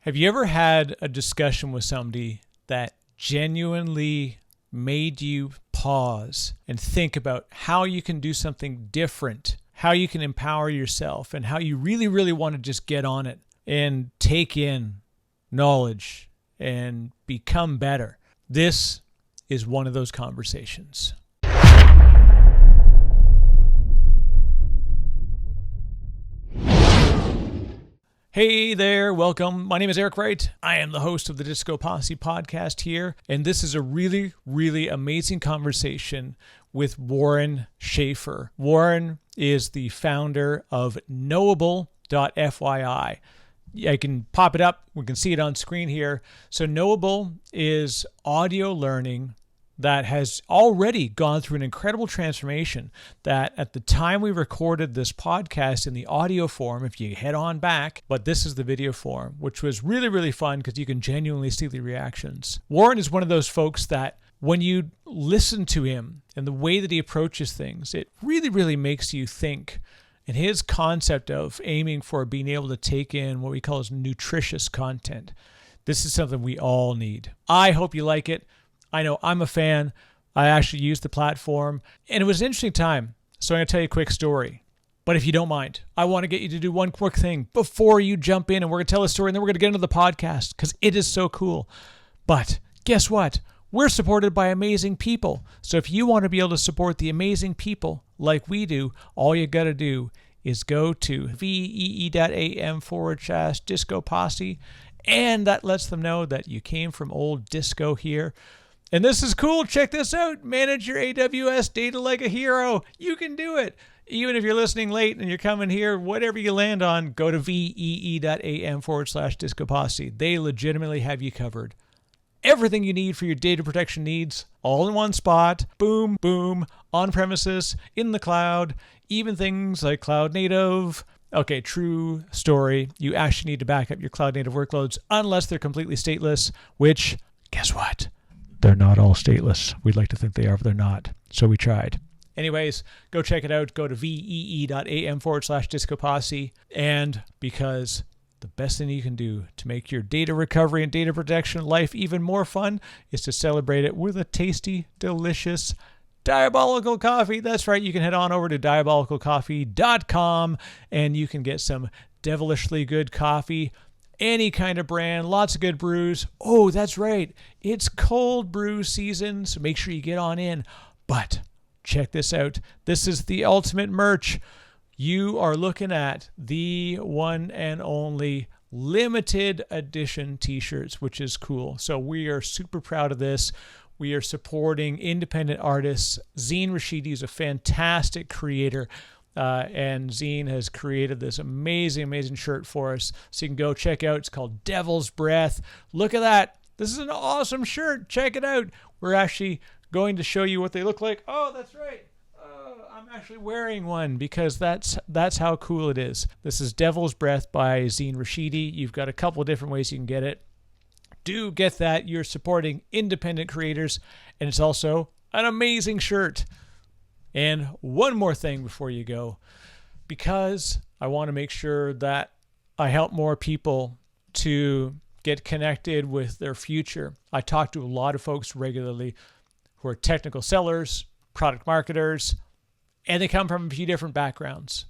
Have you ever had a discussion with somebody that genuinely made you pause and think about how you can do something different, how you can empower yourself, and how you really, really want to just get on it and take in knowledge and become better? This is one of those conversations. Hey there, welcome. My name is Eric Wright. I am the host of the DiscoPosse podcast here, and this is a really, really amazing conversation with Warren Shaeffer. Warren is the founder of Knowable.fyi. I can pop it up. We can see it on screen here. So Knowable is audio learning that has already gone through an incredible transformation that at the time we recorded this podcast in the audio form, if you head on back, but this is the video form, which was really, really fun because you can genuinely see the reactions. Warren is one of those folks that when you listen to him and the way that he approaches things, it really, really makes you think. And his concept of aiming for being able to take in what we call as nutritious content, this is something we all need. I hope you like it. I know I'm a fan. I actually used the platform, and it was an interesting time. So I'm going to tell you a quick story. But if you don't mind, I want to get you to do one quick thing before you jump in, and we're going to tell a story, and then we're going to get into the podcast because it is so cool. But guess what? We're supported by amazing people. So if you want to be able to support the amazing people like we do, all you got to do is go to vetting.am/DiscoPosse, and that lets them know that you came from old Disco here. And this is cool. Check this out. Manage your AWS data like a hero. You can do it. Even if you're listening late and you're coming here, whatever you land on, go to vetting.am/DiscoPosse. They legitimately have you covered. Everything you need for your data protection needs, all in one spot. Boom, boom, on premises, in the cloud, even things like cloud native. Okay, true story. You actually need to back up your cloud native workloads unless they're completely stateless, which, guess what? They're not all stateless. We'd like to think they are, but they're not. So we tried. Anyways, go check it out. Go to vetting.am/DiscoPosse. And because the best thing you can do to make your data recovery and data protection life even more fun is to celebrate it with a tasty, delicious, diabolical coffee. That's right. You can head on over to diabolicalcoffee.com and you can get some devilishly good coffee. Any kind of brand, lots of good brews. Oh, that's right. It's cold brew season, so make sure you get on in. But check this out. This is the ultimate merch. You are looking at the one and only limited edition t-shirts, which is cool. So we are super proud of this. We are supporting independent artists. Zine Rashidi is a fantastic creator. And Zine has created this amazing, amazing shirt for us. So you can go check out. It's called Devil's Breath. Look at that. This is an awesome shirt. Check it out. We're actually going to show you what they look like. Oh, that's right. I'm actually wearing one because that's how cool it is. This is Devil's Breath by Zine Rashidi. You've got a couple of different ways you can get it. Do get that. You're supporting independent creators, and it's also an amazing shirt. And one more thing before you go, because I want to make sure that I help more people to get connected with their future. I talk to a lot of folks regularly who are technical sellers, product marketers, and they come from a few different backgrounds.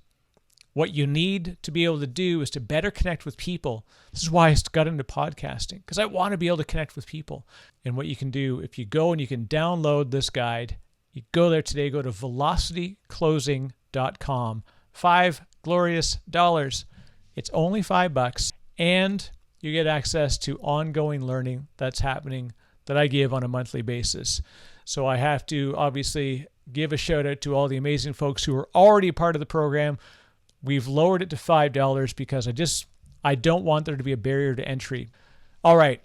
What you need to be able to do is to better connect with people. This is why I got into podcasting, because I want to be able to connect with people. And what you can do, if you go and you can download this guide, you go there today, go to velocityclosing.com. $5 glorious. It's only $5, and you get access to ongoing learning that's happening that I give on a monthly basis. So I have to obviously give a shout out to all the amazing folks who are already a part of the program. We've lowered it to $5 because I don't want there to be a barrier to entry. All right,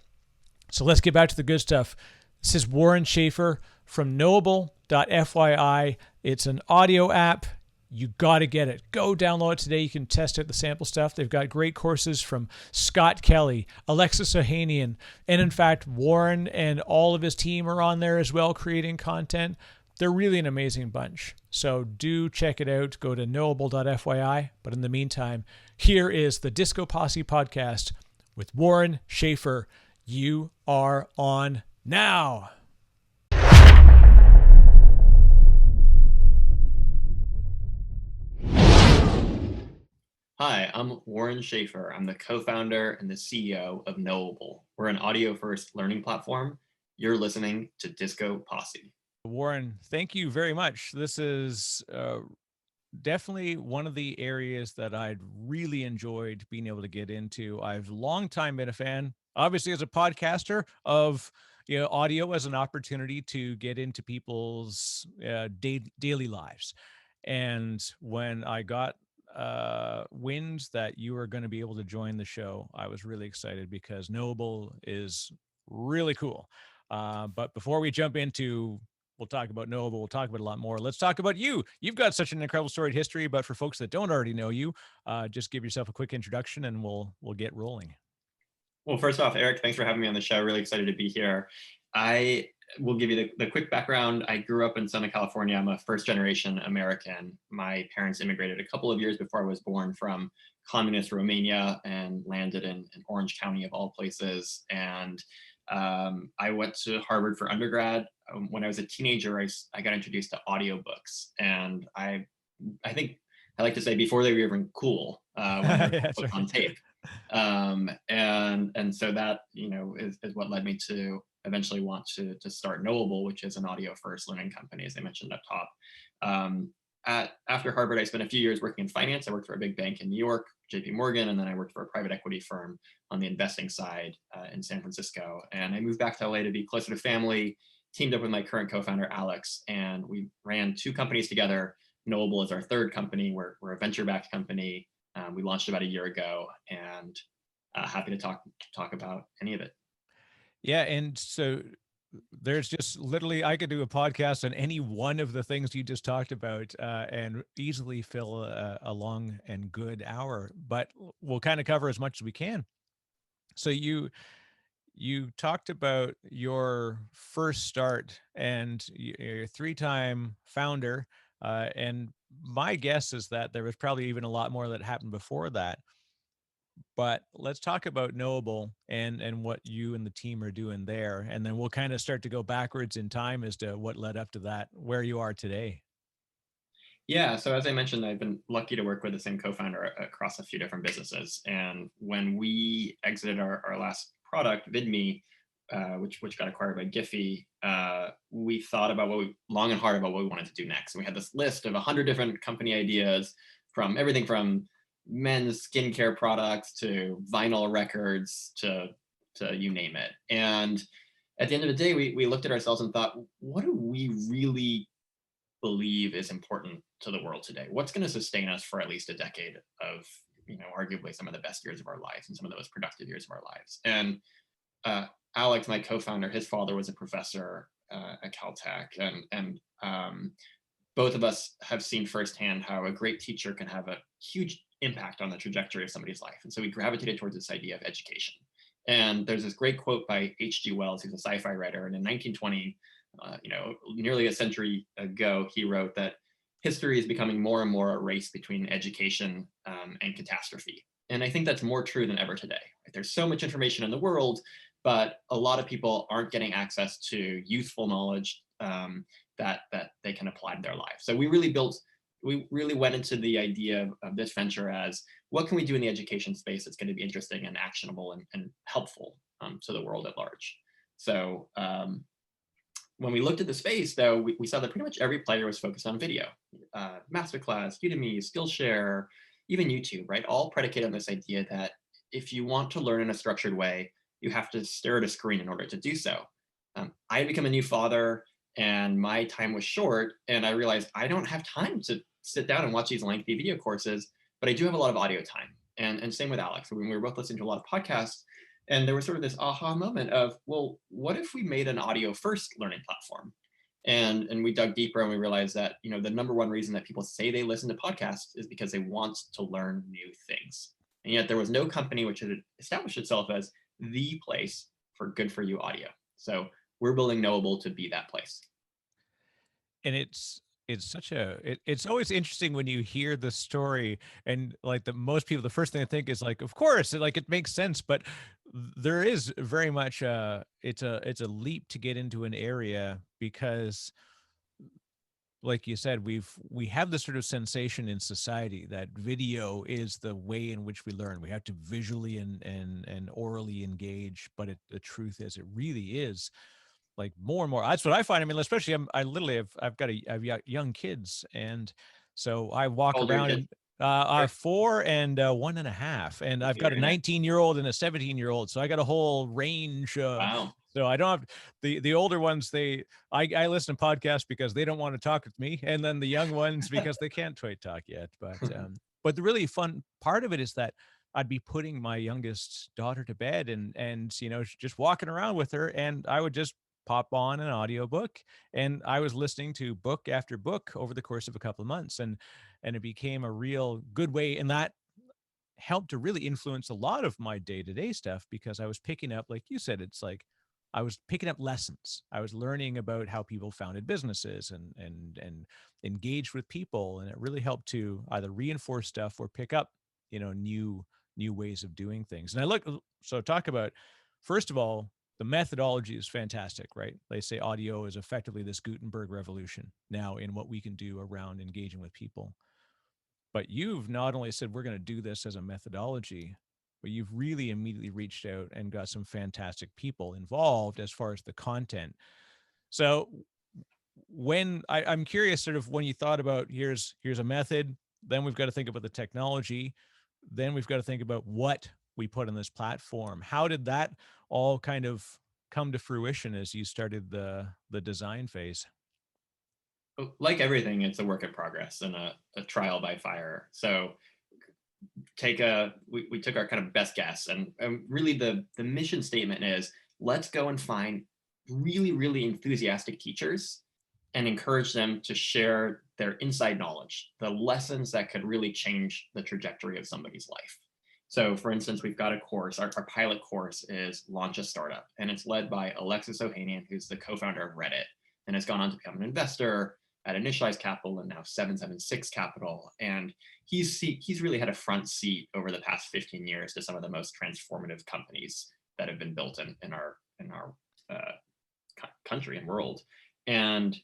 so let's get back to the good stuff. This is Warren Shaeffer from Knowable.fyi. It's an audio app. You got to get it. Go download it today. You can test out the sample stuff. They've got great courses from Scott Kelly, Alexis Ohanian, and in fact, Warren and all of his team are on there as well creating content. They're really an amazing bunch. So do check it out. Go to knowable.fyi. But in the meantime, here is the DiscoPosse podcast with Warren Shaeffer. You are on now. Hi, I'm Warren Shaeffer. I'm the co-founder and the CEO of Knowable. We're an audio-first learning platform. You're listening to DiscoPosse. Warren, thank you very much. This is definitely one of the areas that I'd really enjoyed being able to get into. I've long time been a fan, obviously as a podcaster, of audio as an opportunity to get into people's daily lives. And when I got wind that you were going to be able to join the show, I was really excited because Knowable is really cool. But before we jump into, we'll talk about Knowable, we'll talk about a lot more. Let's talk about you. You've got such an incredible storied history, but for folks that don't already know you, just give yourself a quick introduction and we'll get rolling. Well, first off, Eric, thanks for having me on the show. Really excited to be here. I will give you the quick background. I grew up in Southern California. I'm a first-generation American. My parents immigrated a couple of years before I was born from communist Romania and landed in Orange County, of all places. And I went to Harvard for undergrad. When I was a teenager, I got introduced to audiobooks. And I think I like to say before they were even cool, when there were That's books right. on tape. And so that is what led me to eventually want to start Knowable, which is an audio first learning company, as I mentioned up top. After Harvard, I spent a few years working in finance. I worked for a big bank in New York, JP Morgan, and then I worked for a private equity firm on the investing side in San Francisco. And I moved back to LA to be closer to family, teamed up with my current co-founder, Alex, and we ran two companies together. Knowable is our third company. We're a venture-backed company. We launched about a year ago, and happy to talk about any of it. Yeah, and so there's just literally, I could do a podcast on any one of the things you just talked about and easily fill a long and good hour, but we'll kind of cover as much as we can. So you talked about your first start and you're a three-time founder, and my guess is that there was probably even a lot more that happened before that. But let's talk about Knowable and what you and the team are doing there, and then we'll kind of start to go backwards in time as to what led up to that, where you are today. Yeah, so as I mentioned, I've been lucky to work with the same co-founder across a few different businesses. And when we exited our last product, VidMe, which got acquired by Giphy, we thought about long and hard about what we wanted to do next. And we had this list of 100 different company ideas, from everything from men's skincare products to vinyl records to you name it. And at the end of the day, we looked at ourselves and thought, what do we really believe is important to the world today? What's going to sustain us for at least a decade of, arguably some of the best years of our lives and some of the most productive years of our lives? And Alex, my co-founder, his father was a professor at Caltech, and both of us have seen firsthand how a great teacher can have a huge impact on the trajectory of somebody's life. And so we gravitated towards this idea of education. And there's this great quote by H.G. Wells, who's a sci-fi writer, and in 1920, nearly a century ago, he wrote that history is becoming more and more a race between education and catastrophe. And I think that's more true than ever today. There's so much information in the world, but a lot of people aren't getting access to useful knowledge that they can apply to their life. So we really went into the idea of this venture as, what can we do in the education space that's going to be interesting and actionable and helpful to the world at large? So when we looked at the space, though, we saw that pretty much every player was focused on video. Masterclass, Udemy, Skillshare, even YouTube, right? All predicated on this idea that if you want to learn in a structured way, you have to stare at a screen in order to do so. I had become a new father, and my time was short, and I realized I don't have time to sit down and watch these lengthy video courses, but I do have a lot of audio time. And same with Alex. When we were both listening to a lot of podcasts, and there was sort of this aha moment of, well, what if we made an audio first learning platform? And we dug deeper and we realized that, the number one reason that people say they listen to podcasts is because they want to learn new things. And yet there was no company which had established itself as the place for good for you audio. So we're building Knowable to be that place. And it's it's such a it's always interesting when you hear the story, and like the most people, the first thing I think is like, of course, like it makes sense, but there is very much it's a leap to get into an area because, like you said, we have this sort of sensation in society that video is the way in which we learn. We have to visually and orally engage, but the truth is, it really is like more and more. That's what I find. I mean, especially I literally I've got young kids, and so I How walk old are your around kids? and Sorry. 4 and 1.5, and I've Okay, got a very nice. 19-year-old and a 17-year-old, so I got a whole range. Wow. So I don't have the older ones. I listen to podcasts because they don't want to talk with me, and then the young ones because they can't quite talk yet. But the really fun part of it is that I'd be putting my youngest daughter to bed, and just walking around with her, and I would just pop on an audiobook, and I was listening to book after book over the course of a couple of months, and it became a real good way, and that helped to really influence a lot of my day-to-day stuff because I was picking up, like you said, it's like I was picking up lessons. I was learning about how people founded businesses and engaged with people, and it really helped to either reinforce stuff or pick up, new ways of doing things. And I look so talk about, first of all, the methodology is fantastic, right? They say audio is effectively this Gutenberg revolution now in what we can do around engaging with people. But you've not only said we're going to do this as a methodology, but you've really immediately reached out and got some fantastic people involved as far as the content. So I'm curious, sort of when you thought about here's a method, then we've got to think about the technology, then we've got to think about what we put on this platform. How did that all kind of come to fruition as you started the design phase? Like everything, it's a work in progress and a trial by fire. So we took our kind of best guess, and really the mission statement is, let's go and find really, really enthusiastic teachers and encourage them to share their inside knowledge, the lessons that could really change the trajectory of somebody's life. So for instance, we've got a course, our pilot course is Launch a Startup, and it's led by Alexis Ohanian, who's the co-founder of Reddit, and has gone on to become an investor at Initialize Capital and now 776 Capital. And he's really had a front seat over the past 15 years to some of the most transformative companies that have been built in our country and world. And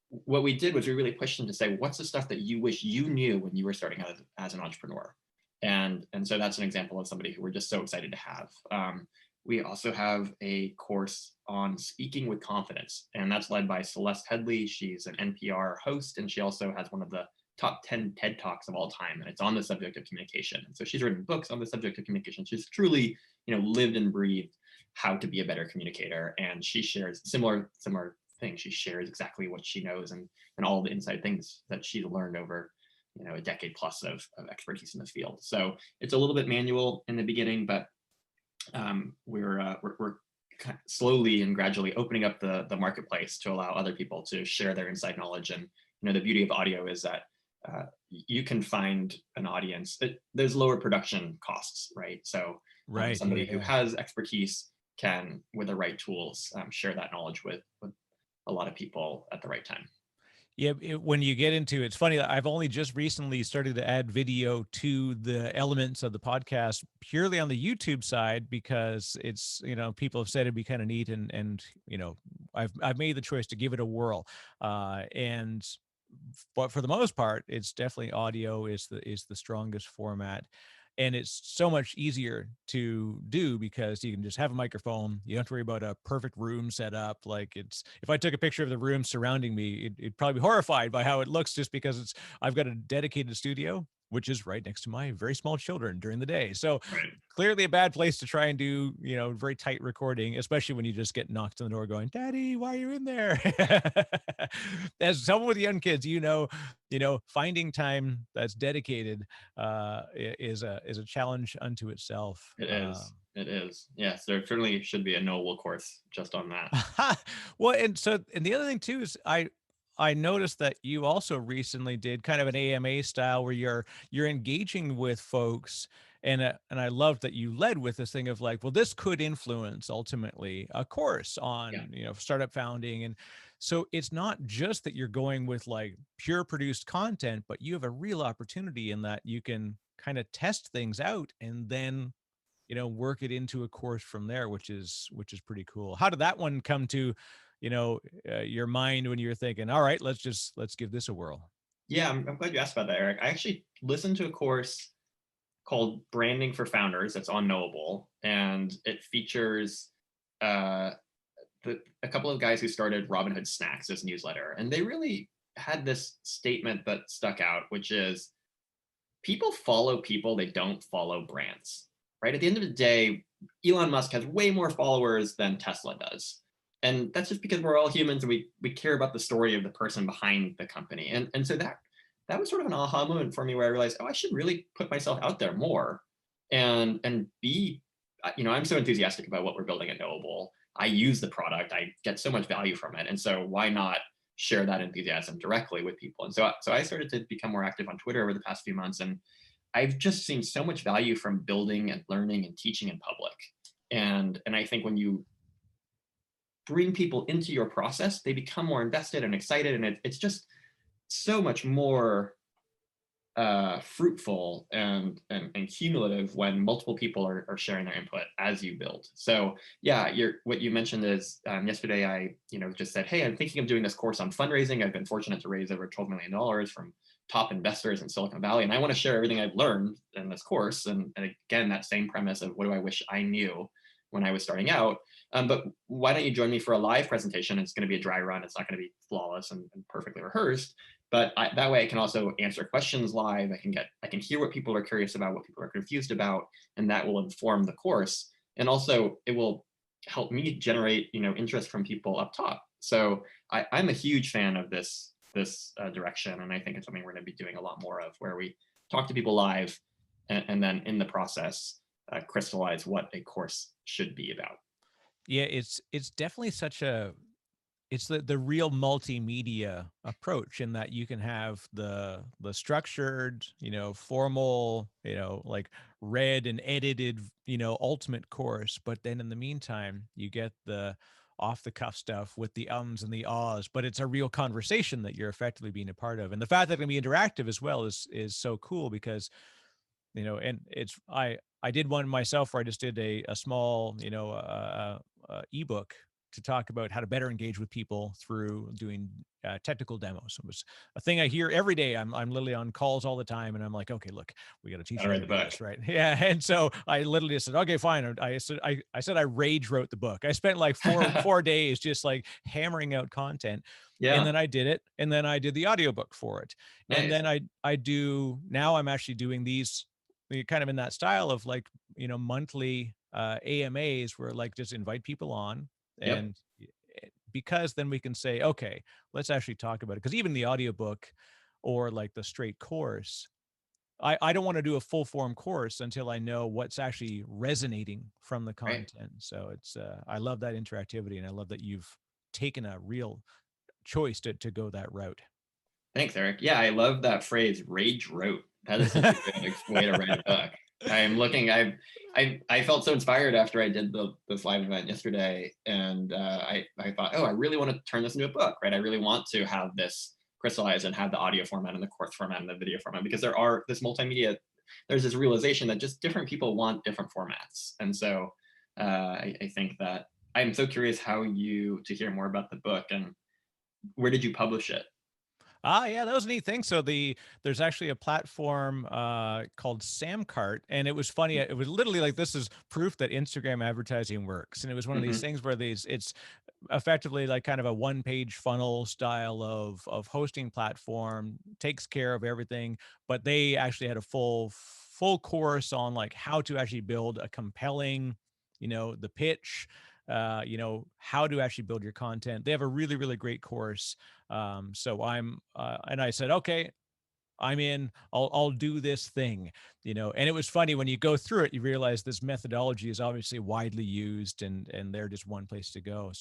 what we did was we really pushed him to say, what's the stuff that you wish you knew when you were starting out as an entrepreneur? And so that's an example of somebody who we're just so excited to have. We also have a course on speaking with confidence, and that's led by Celeste Headley. She's an NPR host, and she also has one of the top 10 TED Talks of all time, and it's on the subject of communication. And so she's written books on the subject of communication. She's truly, lived and breathed how to be a better communicator, and she shares similar things. She shares exactly what she knows and all the inside things that she's learned over a decade plus of expertise in this field. So it's a little bit manual in the beginning, but we're slowly and gradually opening up the marketplace to allow other people to share their inside knowledge. And the beauty of audio is that you can find an audience. There's lower production costs, right? So Right. somebody who has expertise can, with the right tools, share that knowledge with a lot of people at the right time. Yeah, when you get into it's funny. I've only just recently started to add video to the elements of the podcast purely on the YouTube side because it's people have said it'd be kind of neat, and I've made the choice to give it a whirl, and but for the most part, it's definitely audio is the strongest format. And it's so much easier to do because you can just have a microphone. You don't have to worry about a perfect room set up. Like if I took a picture of the room surrounding me, it'd probably be horrified by how it looks just because I've got a dedicated studio, which is right next to my very small children during the day. So Right. clearly a bad place to try and do, very tight recording, especially when you just get knocked on the door going, "Daddy, why are you in there?" As someone with young kids, finding time that's dedicated is a challenge unto itself. It is. It is. Yes, there certainly should be a Knowable course just on that. Well, and the other thing too is I noticed that you also recently did kind of an AMA style where you're engaging with folks And I love that you led with this thing of like, well, this could influence ultimately a course Yeah. on, startup founding. And so it's not just that you're going with like pure produced content, but you have a real opportunity in that you can kind of test things out and then, work it into a course from there, which is pretty cool. How did that one come to, your mind when you were thinking, all right, let's give this a whirl? Yeah, I'm glad you asked about that, Eric. I actually listened to a course called Branding for Founders that's on Knowable, and it features uh, a couple of guys who started Robinhood Snacks, this newsletter, and they really had this statement that stuck out, which is people follow people, they don't follow brands, right? At the end of the day, Elon Musk has way more followers than Tesla does. And that's just because we're all humans and we care about the story of the person behind the company. And so that was sort of an aha moment for me where I realized, oh, I should really put myself out there more and be, I'm so enthusiastic about what we're building at Knowable. I use the product, I get so much value from it. And so why not share that enthusiasm directly with people? And so I started to become more active on Twitter over the past few months. And I've just seen so much value from building and learning and teaching in public. And I think when you bring people into your process, they become more invested and excited. And it's just so much more fruitful and cumulative when multiple people are sharing their input as you build. So yeah, what you mentioned is yesterday I just said, hey, I'm thinking of doing this course on fundraising. I've been fortunate to raise over $12 million from top investors in Silicon Valley, and I want to share everything I've learned in this course. And again, that same premise of what do I wish I knew when I was starting out. But why don't you join me for a live presentation? It's going to be a dry run. It's not going to be flawless and perfectly rehearsed. But that way I can also answer questions live. I can hear what people are curious about, what people are confused about, and that will inform the course. And also it will help me generate, interest from people up top. So I'm a huge fan of this direction. And I think it's something we're going to be doing a lot more of, where we talk to people live and then in the process, crystallize what a course should be about. Yeah, it's definitely such a it's the real multimedia approach in that you can have the structured, formal, like read and edited, ultimate course, but then in the meantime, you get the off the cuff stuff with the ums and the ahs, but it's a real conversation that you're effectively being a part of. And the fact that it can be interactive as well is so cool because and I did one myself where I just did a small, ebook to talk about how to better engage with people through doing technical demos. It was a thing I hear every day. I'm literally on calls all the time, and I'm like, okay, look, we got to teach Gotta you how read to the do book. this, right? Yeah, and so I literally just said, okay, fine. I said I rage wrote the book. I spent like four days just like hammering out content, and Yeah, then I did it, and then I did the audiobook for it, and nice. then I do now. I'm actually doing these kind of in that style of like monthly AMAs where like just invite people on Yep. and because then we can say, okay, let's actually talk about it. Because even the audiobook or like the straight course, I don't want to do a full form course until I know what's actually resonating from the Right. content. So it's I love that interactivity and I love that you've taken a real choice to go that route. Thanks, Eric. Yeah, I love that phrase, rage wrote. That is such a good way to write a book. I'm looking. I felt so inspired after I did this live event yesterday, and I thought, oh, I really want to turn this into a book, right? I really want to have this crystallize and have the audio format and the course format and the video format, because there are this multimedia. There's this realization that just different people want different formats, and so I think that I'm so curious to hear more about the book and where did you publish it? Ah, yeah, that was a neat thing. So there's actually a platform called Samcart, and it was funny. It was literally like this is proof that Instagram advertising works, and it was one of these Hmm. things where it's effectively like kind of a one page funnel style of hosting platform, takes care of everything, but they actually had a full course on like how to actually build a compelling, the pitch, how to actually build your content. They have a really, really great course. So and I said, okay, I'm in, I'll do this thing, and it was funny when you go through it, you realize this methodology is obviously widely used and they're just one place to go.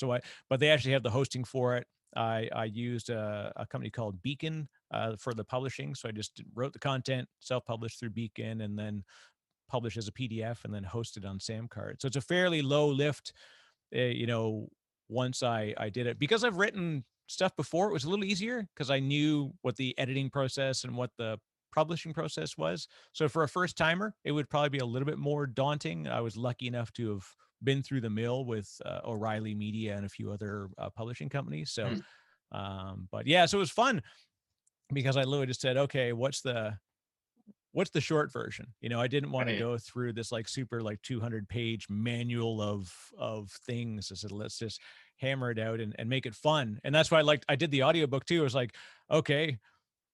But they actually have the hosting for it. I used a company called Beacon for the publishing. So I just wrote the content, self-published through Beacon, and then publish as a PDF and then host it on Samcart. So it's a fairly low lift, once I did it. Because I've written stuff before, it was a little easier because I knew what the editing process and what the publishing process was. So for a first timer, it would probably be a little bit more daunting. I was lucky enough to have been through the mill with O'Reilly Media and a few other publishing companies. So, but yeah, so it was fun because I literally just said, okay, what's the short version? I didn't want to go through this like super like 200-page manual of things. I said, let's just hammer it out and make it fun. And that's why I did the audiobook too. It was like, okay,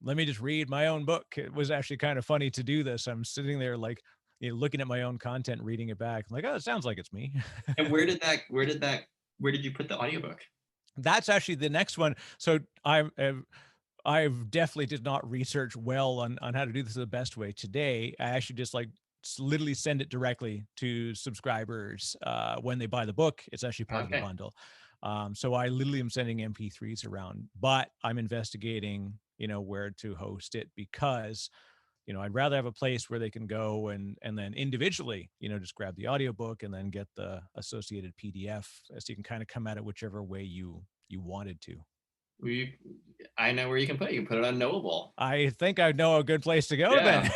let me just read my own book. It was actually kind of funny to do this. I'm sitting there like, looking at my own content, reading it back. I'm like, oh, it sounds like it's me. And where did you put the audiobook? That's actually the next one. So I've definitely did not research well on how to do this the best way today. I actually just literally send it directly to subscribers when they buy the book. It's actually part of the bundle. So I literally am sending MP3s around, but I'm investigating, where to host it because, I'd rather have a place where they can go and then individually, just grab the audiobook and then get the associated PDF, so you can kind of come at it whichever way you wanted to. I know where you can put it. You can put it on Knowable. I think I know a good place to go then.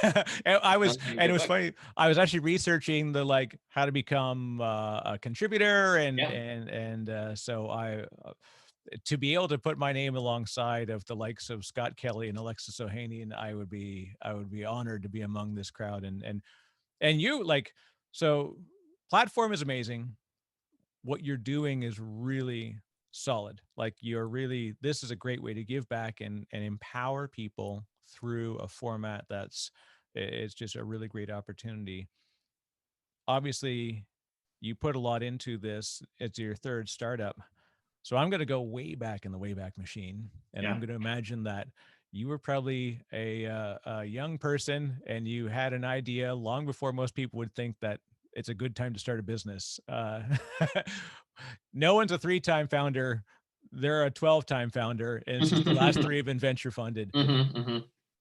It was funny. I was actually researching the how to become a contributor so I to be able to put my name alongside of the likes of Scott Kelly and Alexis Ohanian, I would be honored to be among this crowd and you so platform is amazing. What you're doing is really solid. This is a great way to give back and empower people through a format it's just a really great opportunity. Obviously, you put a lot into this. It's your third startup. So I'm going to go way back in the Wayback Machine, and I'm going to imagine that you were probably a young person and you had an idea long before most people would think that it's a good time to start a business. No one's a 3-time founder. They're a 12-time founder. And it's just the last 3 have been venture funded.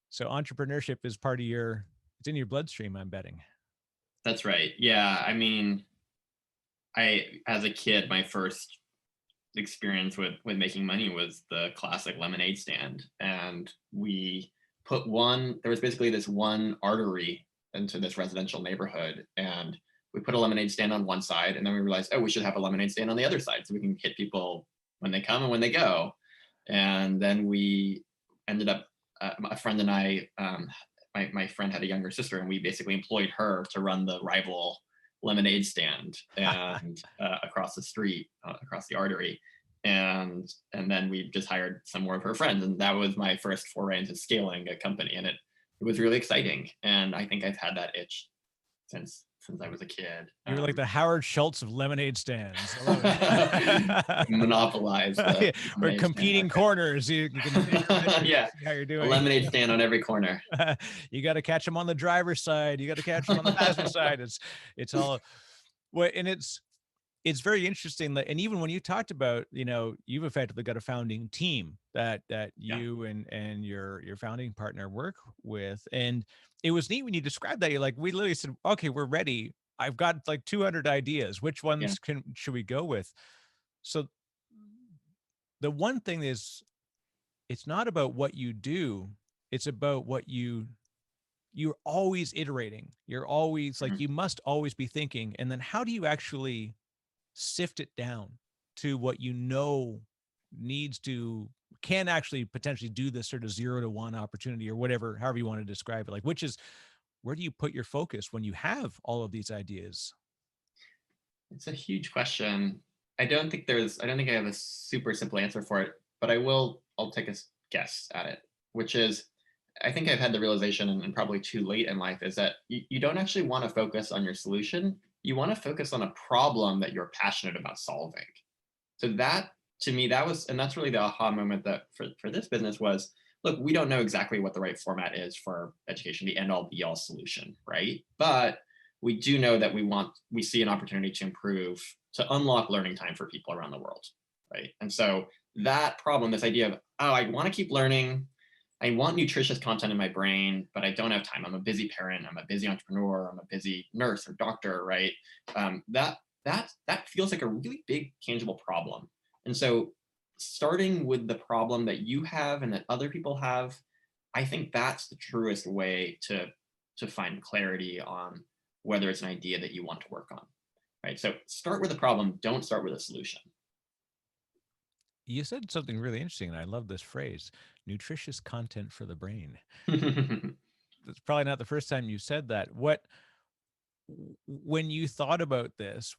So entrepreneurship is part of it's in your bloodstream, I'm betting. That's right. Yeah. I mean, as a kid, my first experience with making money was the classic lemonade stand. And we there was basically this one artery into this residential neighborhood. And we put a lemonade stand on one side, and then we realized, oh, we should have a lemonade stand on the other side so we can hit people when they come and when they go. And then we ended up, a friend and I, my friend had a younger sister, and we basically employed her to run the rival lemonade stand and across the street, across the artery. And then we just hired some more of her friends. And that was my first foray into scaling a company. And it was really exciting. And I think I've had that itch since I was a kid. You're like the Howard Schultz of lemonade stands. I love it. Monopolize. We're competing corners. You can yeah. See how you're doing. A lemonade stand on every corner. You got to catch them on the driver's side. You got to catch them on the passenger side. It's all well, and it's very interesting that, and even when you talked about, you've effectively got a founding team that you and your founding partner work with. And it was neat when you described that. You're like, we literally said, okay, we're ready. I've got like 200 ideas. Which ones should we go with? So the one thing is, it's not about what you do. It's about what you're always iterating. You're always you must always be thinking. And then how do you actually sift it down to what can actually potentially do this sort of 0 to 1 opportunity or whatever, however you want to describe it, where do you put your focus when you have all of these ideas? It's a huge question. I don't think I have a super simple answer for it, but I'll take a guess at it, which is, I think I've had the realization, and probably too late in life, is that you don't actually want to focus on your solution. You want to focus on a problem that you're passionate about solving. So that, to me, that's really the aha moment that for this business was, look, we don't know exactly what the right format is for education, the end all be all solution, right? But we do know that we see an opportunity to unlock learning time for people around the world, right? And so that problem, this idea of, I want to keep learning, I want nutritious content in my brain, but I don't have time. I'm a busy parent. I'm a busy entrepreneur. I'm a busy nurse or doctor, right? That feels like a really big tangible problem. And so, starting with the problem that you have and that other people have, I think that's the truest way to find clarity on whether it's an idea that you want to work on, right? So start with a problem. Don't start with a solution. You said something really interesting, and I love this phrase: nutritious content for the brain. It's probably not the first time you said that. When you thought about this,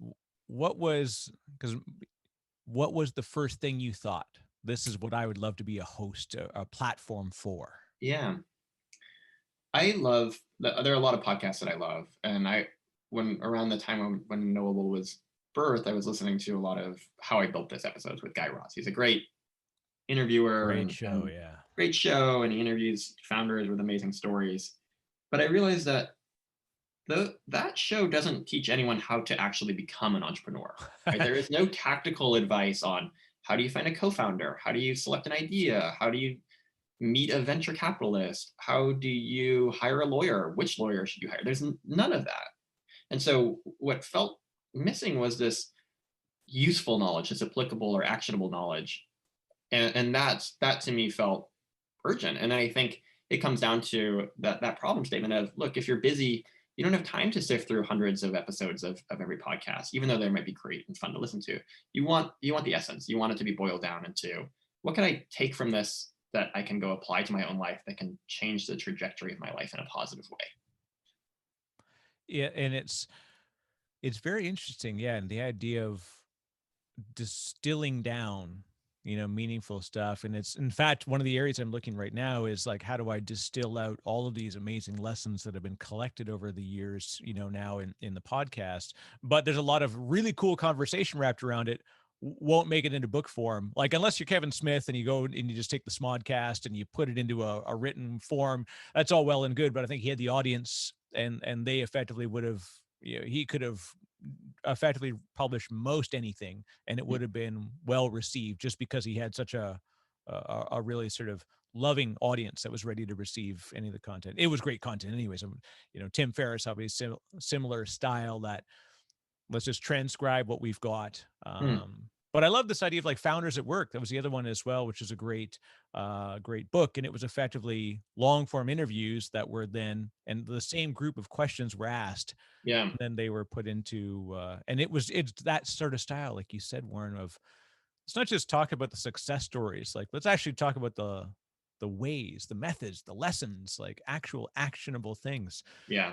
what was, because what was the first thing you thought? This is what I would love to be a host, a platform for. Yeah. I love there are a lot of podcasts that I love, and when around the time when Knowable was birthed, I was listening to a lot of How I Built This episodes with Guy Raz. He's a great interviewer Great show, and yeah. great show, and he interviews founders with amazing stories. But I realized that that show doesn't teach anyone how to actually become an entrepreneur. Right? There is no tactical advice on how do you find a co-founder, how do you select an idea, how do you meet a venture capitalist, how do you hire a lawyer, which lawyer should you hire. There's none of that. And so what felt missing was this useful knowledge, this applicable or actionable knowledge, and that to me felt urgent. And I think it comes down to that problem statement of, look, if you're busy, you don't have time to sift through hundreds of episodes of every podcast, even though they might be great and fun to listen to. You want the essence. You want it to be boiled down into, what can I take from this that I can go apply to my own life that can change the trajectory of my life in a positive way. Yeah, and it's very interesting, yeah, and the idea of distilling down, meaningful stuff. And it's, in fact, one of the areas I'm looking right now is like, how do I distill out all of these amazing lessons that have been collected over the years, now in the podcast. But there's a lot of really cool conversation wrapped around it. Won't make it into book form, like, unless you're Kevin Smith and you go and you just take the Smodcast and you put it into a written form. That's all well and good, but I think he had the audience, and they effectively would have, he could have effectively published most anything, and it would have been well received, just because he had such a really sort of loving audience that was ready to receive any of the content. It was great content anyways. Tim Ferriss, obviously similar style, that let's just transcribe what we've got. Hmm. But I love this idea of like Founders at Work. That was the other one as well, which is a great book. And it was effectively long form interviews that were then, and the same group of questions were asked, Yeah. and then they were put into, and it's that sort of style, like you said, Warren, of, let's not just talk about the success stories. Like, let's actually talk about the ways, the methods, the lessons, like actual actionable things. Yeah.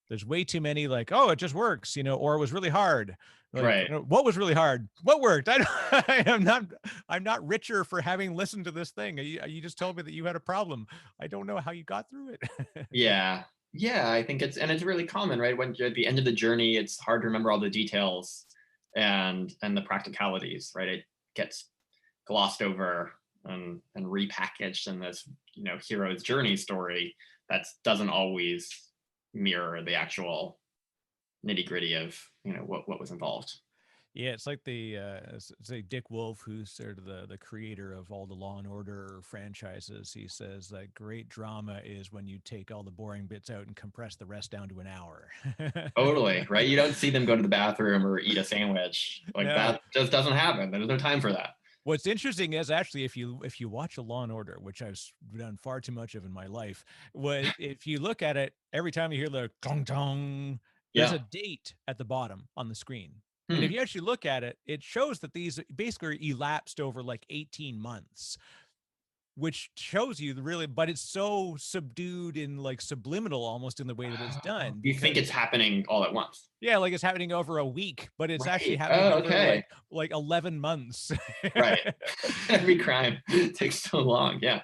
There's way too many like, oh, it just works, or it was really hard. Like, Right. what was really hard? What worked? I'm not richer for having listened to this thing. You just told me that you had a problem. I don't know how you got through it. Yeah. Yeah. I think it's really common, right? When you're at the end of the journey, it's hard to remember all the details and the practicalities, right? It gets glossed over and repackaged in this, hero's journey story that doesn't always mirror the actual nitty gritty of, what was involved. Yeah, it's like it's like Dick Wolf, who's sort of the creator of all the Law and Order franchises. He says that great drama is when you take all the boring bits out and compress the rest down to an hour. Totally, right? You don't see them go to the bathroom or eat a sandwich. Like, No. that just doesn't happen. There's no time for that. What's interesting is, actually, if you watch a Law and Order, which I've done far too much of in my life, was, if you look at it, every time you hear the tong tong, there's Yeah. a date at the bottom on the screen. And if Hmm. you actually look at it, it shows that these basically elapsed over like 18 months, which shows you the really, but it's so subdued and like subliminal almost in the way that it's done, You think it's because, happening all at once. yeah, like it's happening over a week, but it's actually Right. happening Oh, over okay. like 11 months. Right. Every crime takes so long. Yeah.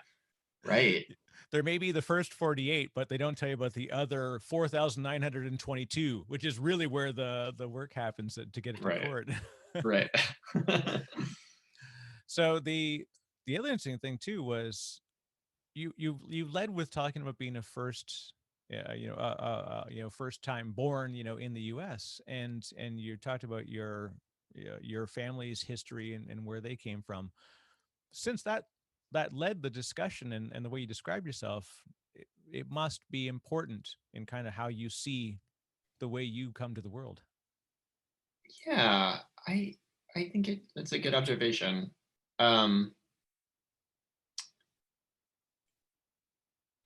Right. There may be the first 48, but they don't tell you about the other 4,922, which is really where the work happens to get it to Right. court. Right. So the other interesting thing too was, you led with talking about being a first, first time born, in the U.S., and you talked about your family's history, and where they came from. Since that that led the discussion, and the way you describe yourself, it must be important in kind of how you see the way you come to the world. Yeah, I think it's a good observation. Um,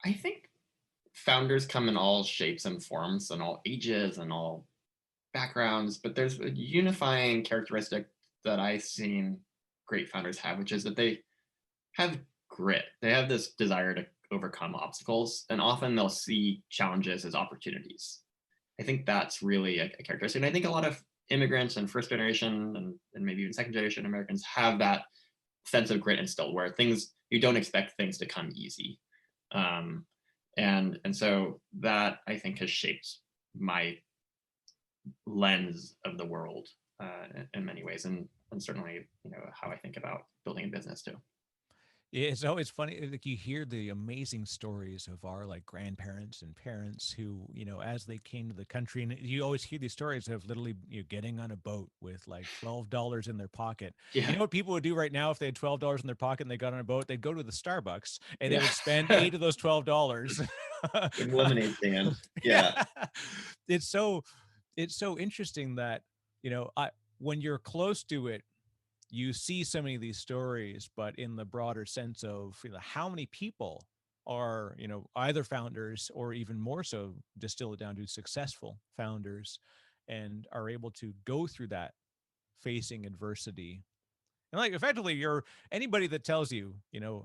I think founders come in all shapes and forms and all ages and all backgrounds, but there's a unifying characteristic that I've seen great founders have, which is that they have grit. They have this desire to overcome obstacles, and often they'll see challenges as opportunities. I think that's really a characteristic. And I think a lot of immigrants and first generation and maybe even second generation Americans have that sense of grit instilled, where things, you don't expect things to come easy. Um, and so that, I think, has shaped my lens of the world in many ways, and certainly, how I think about building a business too. It's always funny, like you hear the amazing stories of our like grandparents and parents who, as they came to the country, and you always hear these stories of literally getting on a boat with like $12 in their pocket. You Yeah, know what people would do right now if they had $12 in their pocket and they got on a boat? They'd go to the Starbucks and they yeah. would spend eight of those $12. Good lemonade stand. Yeah, Yeah, it's so it's so interesting that I when you're close to it, you see so many of these stories, but in the broader sense of how many people are either founders or even more so distill it down to successful founders and are able to go through that facing adversity. And like effectively, you're anybody that tells you,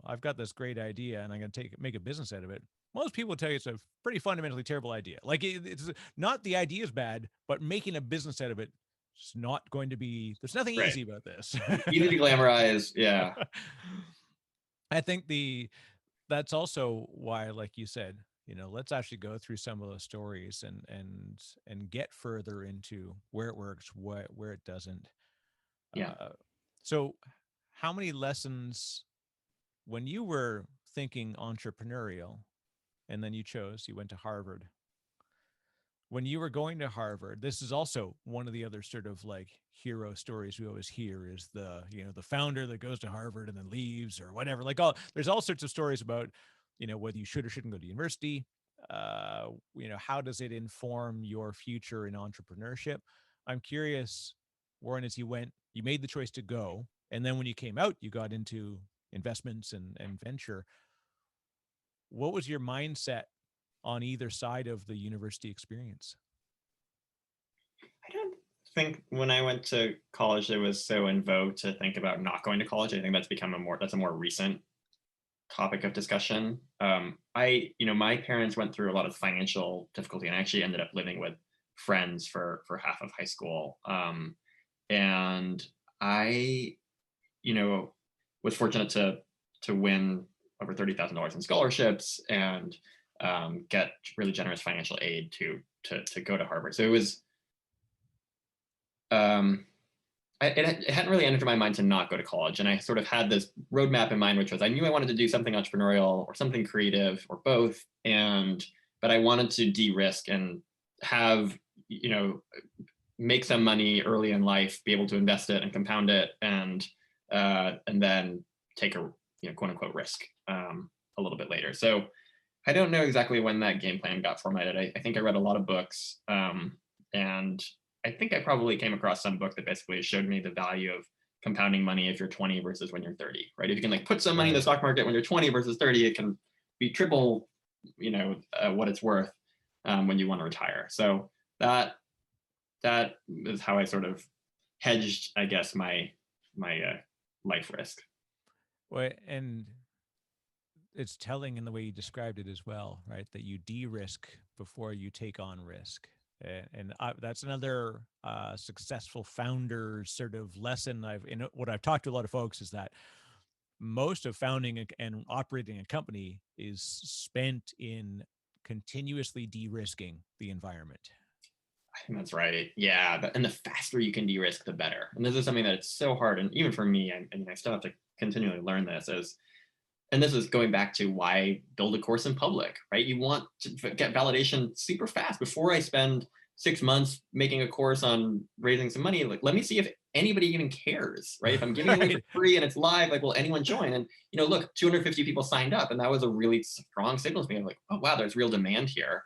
I've got this great idea and I'm going to make a business out of it. Most people tell you it's a pretty fundamentally terrible idea. Like it's not the idea is bad, but making a business out of it is not going to be. There's nothing right. easy about this. Easy to glamorize. Yeah, I think that's also why, like you said, let's actually go through some of those stories and get further into where it works, where it doesn't. yeah. Uh, so, how many lessons when you were thinking entrepreneurial, and then you went to Harvard? When you were going to Harvard, this is also one of the other sort of like hero stories we always hear is the founder that goes to Harvard and then leaves or whatever. There's all sorts of stories about, whether you should or shouldn't go to university. How does it inform your future in entrepreneurship? I'm curious, Warren, as you made the choice to go, and then when you came out, you got into investments and venture. What was your mindset on either side of the university experience? I don't think when I went to college it was so in vogue to think about not going to college. I think that's a more recent topic of discussion. My parents went through a lot of financial difficulty, and I actually ended up living with friends for half of high school. And I, was fortunate to win over $30,000 in scholarships and get really generous financial aid to go to Harvard. So it was um, it hadn't really entered my mind to not go to college. And I sort of had this roadmap in mind, which was I knew I wanted to do something entrepreneurial or something creative or both. But I wanted to de-risk and have, make some money early in life, be able to invest it and compound it, and then take a, quote unquote risk a little bit later. So I don't know exactly when that game plan got formatted. I think I read a lot of books, and I think I probably came across some book that basically showed me the value of compounding money if you're 20 versus when you're 30, right? If you can like put some money in the Right. stock market when you're 20 versus 30, it can be triple, what it's worth when you want to retire. So that is how I sort of hedged, I guess, my life risk. Well, and it's telling in the way you described it as well, right? That you de-risk before you take on risk. And that's another successful founder sort of lesson. What I've talked to a lot of folks is that most of founding and operating a company is spent in continuously de-risking the environment. I think that's right. Yeah, and the faster you can de-risk, the better. And this is something that it's so hard, and even for me, I still have to continually learn this. And this is going back to why build a course in public, right? You want to get validation super fast. Before I spend 6 months making a course on raising some money, like let me see if anybody even cares, right? If I'm giving it away for Right. free and it's live, like, will anyone join? And look, 250 people signed up, and that was a really strong signal to me. I'm like, oh wow, there's real demand here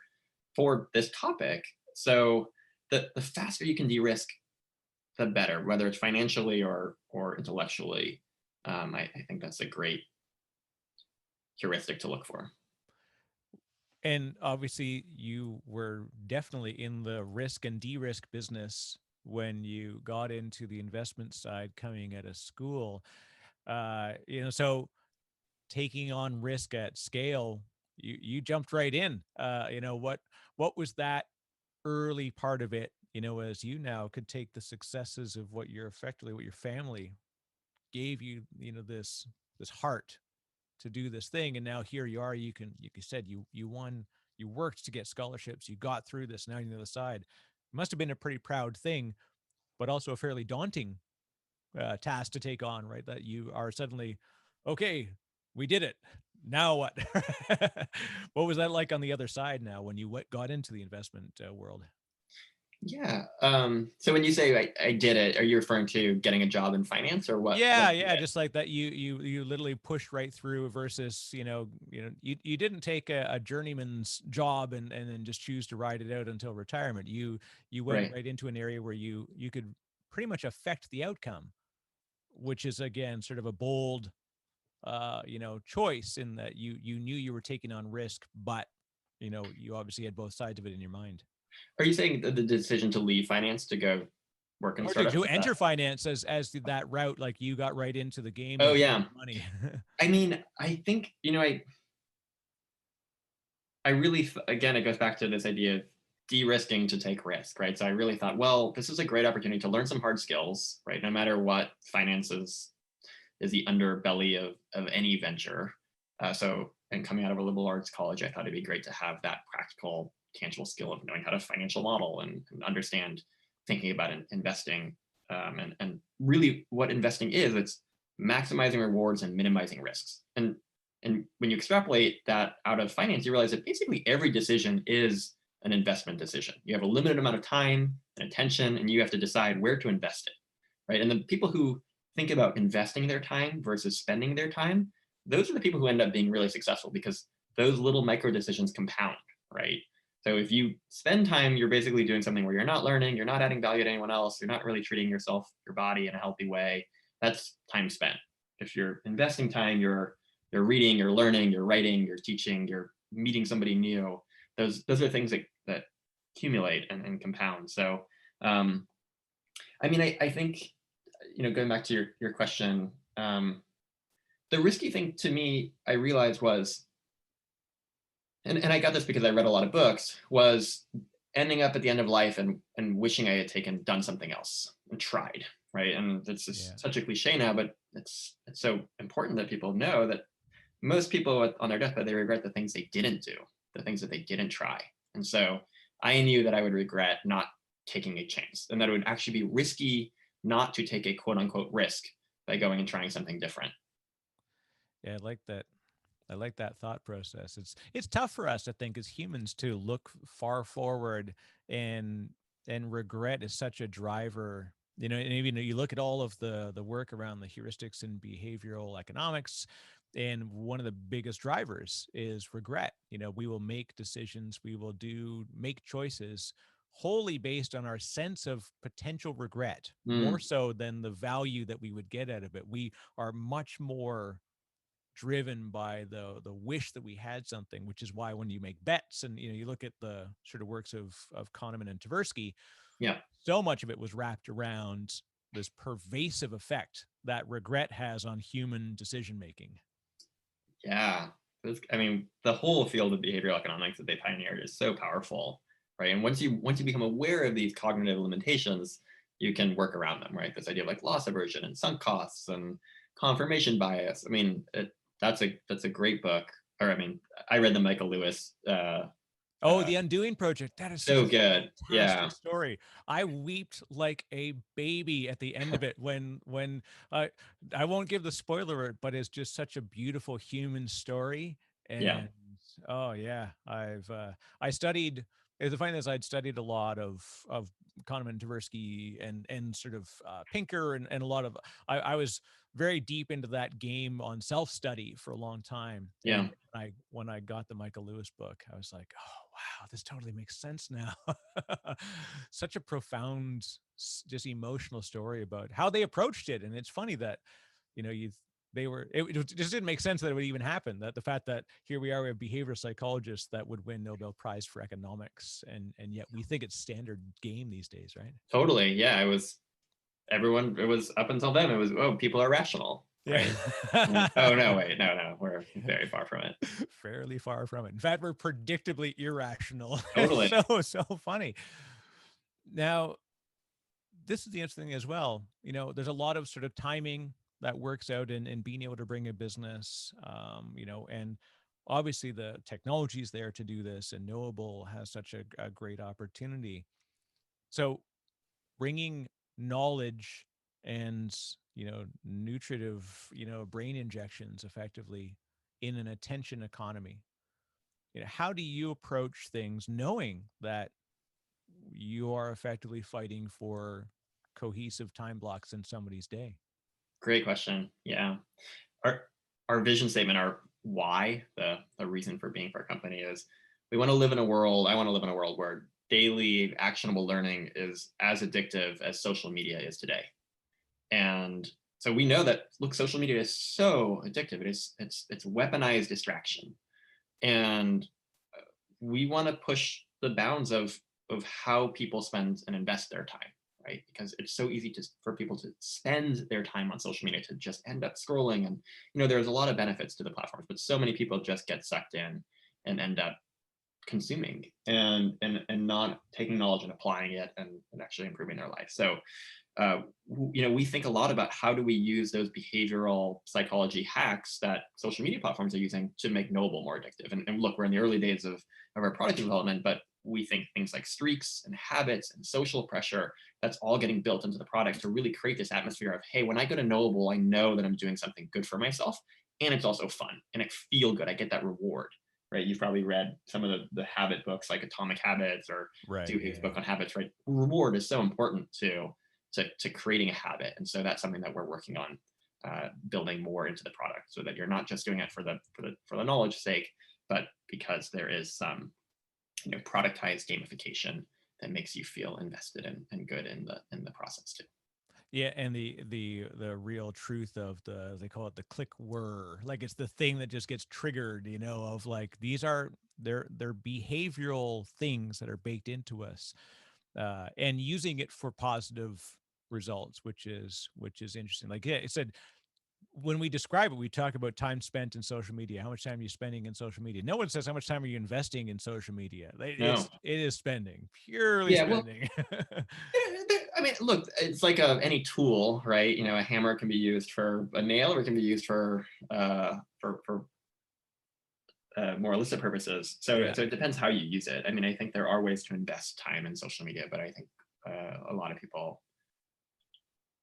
for this topic. So the faster you can de-risk, the better, whether it's financially or intellectually. I think that's a great heuristic to look for. And obviously, you were definitely in the risk and de-risk business when you got into the investment side coming out of school. So taking on risk at scale, you jumped right in. What was that early part of it? As you now could take the successes of what your family gave you, this heart to do this thing, and now here you are. You said you won, you worked to get scholarships, you got through this, now you're on the other side. It must have been a pretty proud thing, but also a fairly daunting task to take on, right? That you are suddenly, okay, we did it, now what? What was that like on the other side now when you got into the investment world? Yeah. So when you say I did it, are you referring to getting a job in finance, or what Yeah, did yeah, it? just like that you literally pushed right through versus, you didn't take a journeyman's job and then just choose to ride it out until retirement. You went Right. right into an area where you could pretty much affect the outcome, which is again sort of a bold choice in that you knew you were taking on risk, but you obviously had both sides of it in your mind. Are you saying the decision to leave finance to go work in Or startups? to Is that? enter finance as that route, like you got right into the game Oh of yeah. money. I mean, I think I really again, it goes back to this idea of de-risking to take risk, right? So I really thought, well, this is a great opportunity to learn some hard skills, right? No matter what, finances is the underbelly of any venture. And coming out of a liberal arts college, I thought it'd be great to have that practical, tangible skill of knowing how to financial model and understand thinking about investing, and really what investing is. It's maximizing rewards and minimizing risks. And when you extrapolate that out of finance, you realize that basically every decision is an investment decision. You have a limited amount of time and attention, and you have to decide where to invest it, right? And the people who think about investing their time versus spending their time, those are the people who end up being really successful, because those little micro decisions compound, right? So if you spend time, you're basically doing something where you're not learning, you're not adding value to anyone else, you're not really treating yourself, your body in a healthy way. That's time spent. If you're investing time, you're reading, you're learning, you're writing, you're teaching, you're meeting somebody new. Those are things that accumulate and compound. So I mean, I think, going back to your question, the risky thing to me, I realized was, and I got this because I read a lot of books, was ending up at the end of life and wishing I had done something else and tried, right? And it's Yeah. just such a cliche now, but it's so important that people know that most people on their deathbed, they regret the things they didn't do, the things that they didn't try. And so I knew that I would regret not taking a chance, and that it would actually be risky not to take a quote unquote risk by going and trying something different. Yeah, I like that. I like that thought process. It's tough for us, I think, as humans to look far forward, and regret is such a driver. And even you look at all of the work around the heuristics in behavioral economics, and one of the biggest drivers is regret. We will make decisions, we will make choices wholly based on our sense of potential regret, more Mm, so than the value that we would get out of it. We are much more driven by the wish that we had something, which is why when you make bets and you look at the sort of works of Kahneman and Tversky, yeah, so much of it was wrapped around this pervasive effect that regret has on human decision making. yeah. I mean, the whole field of behavioral economics that they pioneered is so powerful, right? And once you become aware of these cognitive limitations, you can work around them, right? This idea of like loss aversion and sunk costs and confirmation bias. I mean, that's a great book. Or I mean, I read the Michael Lewis. Oh, the Undoing Project. That is such So a good. fantastic Yeah, story. I weeped like a baby at the end of it uh, I won't give the spoiler alert, but it's just such a beautiful human story. yeah. And oh yeah, I studied The funny thing is I'd studied a lot of Kahneman and Tversky and sort of Pinker and a lot of, I was very deep into that game on self-study for a long time. Yeah, And when I got the Michael Lewis book, I was like, oh, wow, this totally makes sense now. Such a profound, just emotional story about how they approached it. And it's funny that, you know, it just didn't make sense that it would even happen. That the fact that here we are, we have behavioral psychologists that would win Nobel Prize for economics, and yet we think it's standard game these days, right? totally. Yeah, it was up until then. It was, oh, people are rational, Yeah. right? Oh no, wait, no, we're very far from it. Fairly far from it. In fact, we're predictably irrational. Totally. So funny. Now, this is the interesting thing as well. You know, there's a lot of sort of timing that works out in being able to bring a business, you know, and obviously the technology is there to do this, and Knowable has such a great opportunity. So bringing knowledge and, you know, nutritive, you know, brain injections effectively in an attention economy. You know, how do you approach things knowing that you are effectively fighting for cohesive time blocks in somebody's day? Great question. Yeah. Our vision statement, our why, the reason for being for our company is I want to live in a world where daily actionable learning is as addictive as social media is today. And so we know that, look, social media is so addictive. It's weaponized distraction. And we want to push the bounds of how people spend and invest their time, right? Because it's so easy for people to spend their time on social media, to just end up scrolling. And there's a lot of benefits to the platforms, but so many people just get sucked in and end up consuming and not taking knowledge and applying it and actually improving their life. So we think a lot about how do we use those behavioral psychology hacks that social media platforms are using to make Knowable more addictive. And look, we're in the early days of our product development, but we think things like streaks and habits and social pressure, that's all getting built into the product to really create this atmosphere of, hey, when I go to Knowable, I know that I'm doing something good for myself, and it's also fun and I feel good. I get that reward. Right, you've probably read some of the habit books like Atomic Habits or Dewey's book on habits. Right, reward is so important to creating a habit, and so that's something that we're working on building more into the product, so that you're not just doing it for the knowledge sake, but because there is some productized gamification that makes you feel invested and good in the process too. Yeah, and the real truth of they call it the click whir, like it's the thing that just gets triggered, you know, of like they're behavioral things that are baked into us, and using it for positive results, which is interesting. Like, yeah, it said when we describe it, we talk about time spent in social media. How much time are you spending in social media? No one says how much time are you investing in social media. No. It is spending, purely Yeah, spending. Well, I mean, look, it's like any tool, right? A hammer can be used for a nail, or it can be used for more illicit purposes. So, Yeah. so it depends how you use it. I mean, I think there are ways to invest time in social media, but I think a lot of people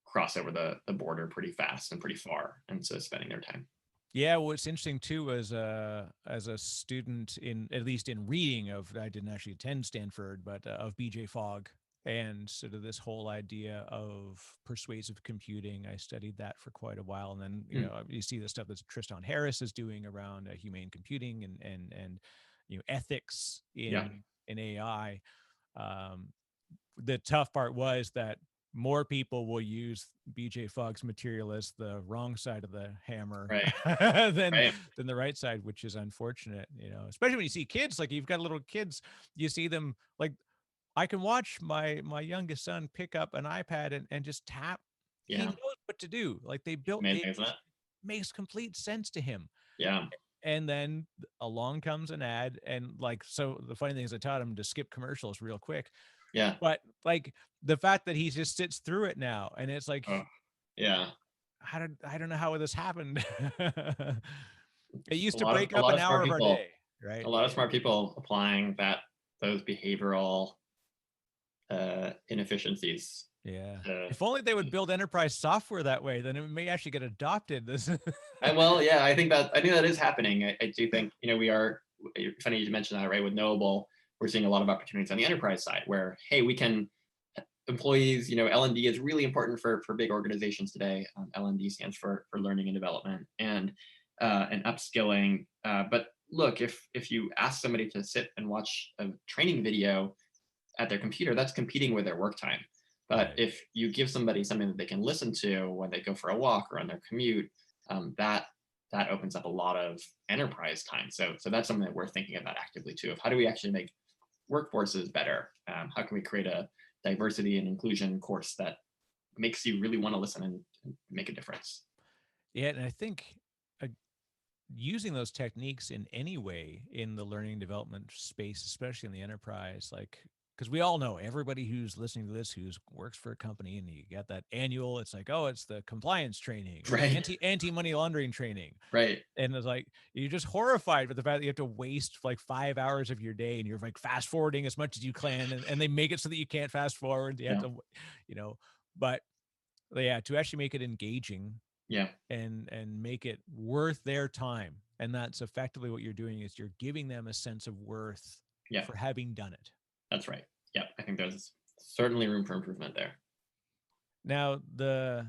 cross over the border pretty fast and pretty far, and so spending their time. Yeah, what's interesting too, as a student, in at least in reading of, I didn't actually attend Stanford, but of BJ Fogg and sort of this whole idea of persuasive computing. I studied that for quite a while, and then you see the stuff that Tristan Harris is doing around humane computing and ethics in AI. The tough part was that more people will use BJ Fogg's material as the wrong side of the hammer, Right. than the right side, which is unfortunate, especially when you see kids, like you've got little kids, you see them, like I can watch my youngest son pick up an iPad and just tap. Yeah. He knows what to do. Like they built Amazing, it, isn't it? makes complete sense to him. Yeah. And then along comes an ad, and like, so the funny thing is I taught him to skip commercials real quick. Yeah. But like the fact that he just sits through it now, and it's like, yeah, I don't know how this happened. It used to a break up lot an of hour smart of our people, day, right? a lot of smart people applying those behavioral inefficiencies. Yeah. If only they would build enterprise software that way, then it may actually get adopted. Well, yeah, I think that is happening. I do think we are. Funny you mentioned that, right? With Knowable, we're seeing a lot of opportunities on the enterprise side where, hey, we can employees, L&D is really important for big organizations today. L&D stands for learning and development and upskilling. But look, if you ask somebody to sit and watch a training video at their computer, that's competing with their work time. But Right. if you give somebody something that they can listen to when they go for a walk or on their commute, that opens up a lot of enterprise time. So that's something that we're thinking about actively too, of how do we actually make workforces better? How can we create a diversity and inclusion course that makes you really want to listen and make a difference? Yeah, and I think uh, using those techniques in any way in the learning and development space, especially in the enterprise, like, because we all know everybody who's listening to this who's works for a company, and you get that annual, it's like, oh, it's the compliance training or the Right, anti money laundering training. right. And it's like, you're just horrified with the fact that you have to waste like 5 hours of your day, and you're like fast forwarding as much as you can. And they make it so that you can't fast forward. You have Yeah, to, you know, but yeah, to actually make it engaging yeah, and make it worth their time. And that's effectively what you're doing, is you're giving them a sense of worth yeah. for having done it. That's right. Yeah, I think there's certainly room for improvement there. Now, the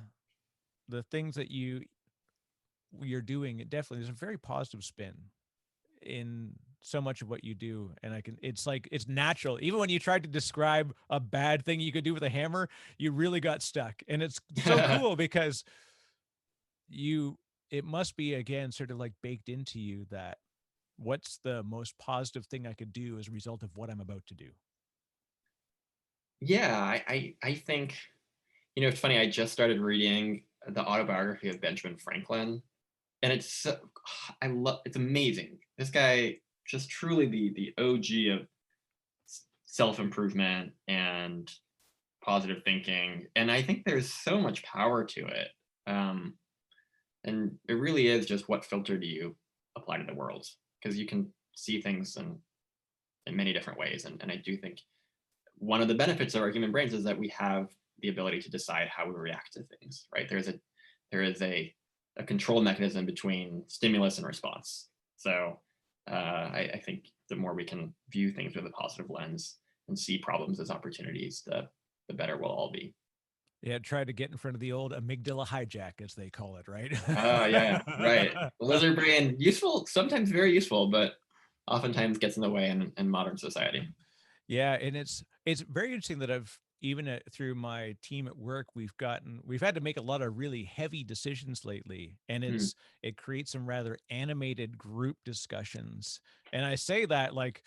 things that you're doing, it definitely, there's a very positive spin in so much of what you do. And it's like, it's natural. Even when you tried to describe a bad thing you could do with a hammer, you really got stuck. And it's so cool because it must be, again, sort of like baked into you that what's the most positive thing I could do as a result of what I'm about to do. Yeah, I think, it's funny. I just started reading the autobiography of Benjamin Franklin, and it's amazing. This guy, just truly the OG of self improvement and positive thinking, and I think there's so much power to it. Um, and it really is just, what filter do you apply to the world? Because you can see things in many different ways, and I do think one of the benefits of our human brains is that we have the ability to decide how we react to things, right? There is a control mechanism between stimulus and response. So I think the more we can view things with a positive lens and see problems as opportunities, the better we'll all be. Yeah, try to get in front of the old amygdala hijack, as they call it, right? Oh, yeah, right. Lizard brain, useful, sometimes very useful, but oftentimes gets in the way in modern society. Yeah, and it's very interesting that I've even through my team at work, we've had to make a lot of really heavy decisions lately, and Hmm, it creates some rather animated group discussions. And I say that like,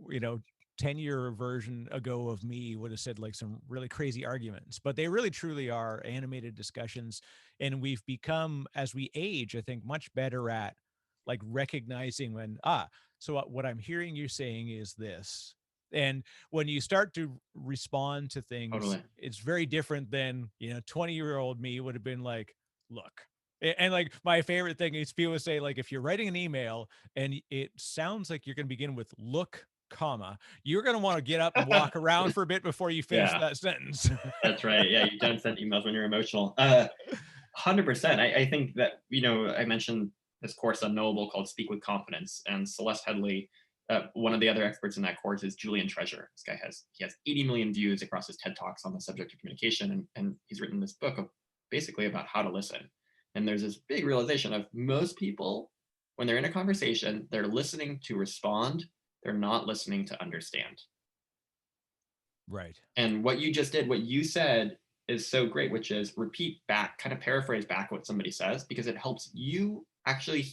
you know, 10-year version ago of me would have said like some really crazy arguments, but they really truly are animated discussions. And we've become, as we age, I think, much better at like recognizing when, so what I'm hearing you saying is this. And when you start to respond to things, totally. it's very different than, 20-year-old me would have been like, look. And like, my favorite thing is people say, like, if you're writing an email and it sounds like you're going to begin with look, comma, you're going to want to get up and walk around for a bit before you finish Yeah, that sentence. that's right. Yeah, you don't send emails when you're emotional. 100%. I think that, I mentioned this course on Knowable called Speak with Confidence, and Celeste Headley, one of the other experts in that course is Julian Treasure. This guy has 80 million views across his TED Talks on the subject of communication, and he's written this book basically about how to listen. And there's this big realization of most people, when they're in a conversation, they're listening to respond. They're not listening to understand. Right. And what you just did, what you said is so great, which is repeat back, kind of paraphrase back what somebody says, because it helps you actually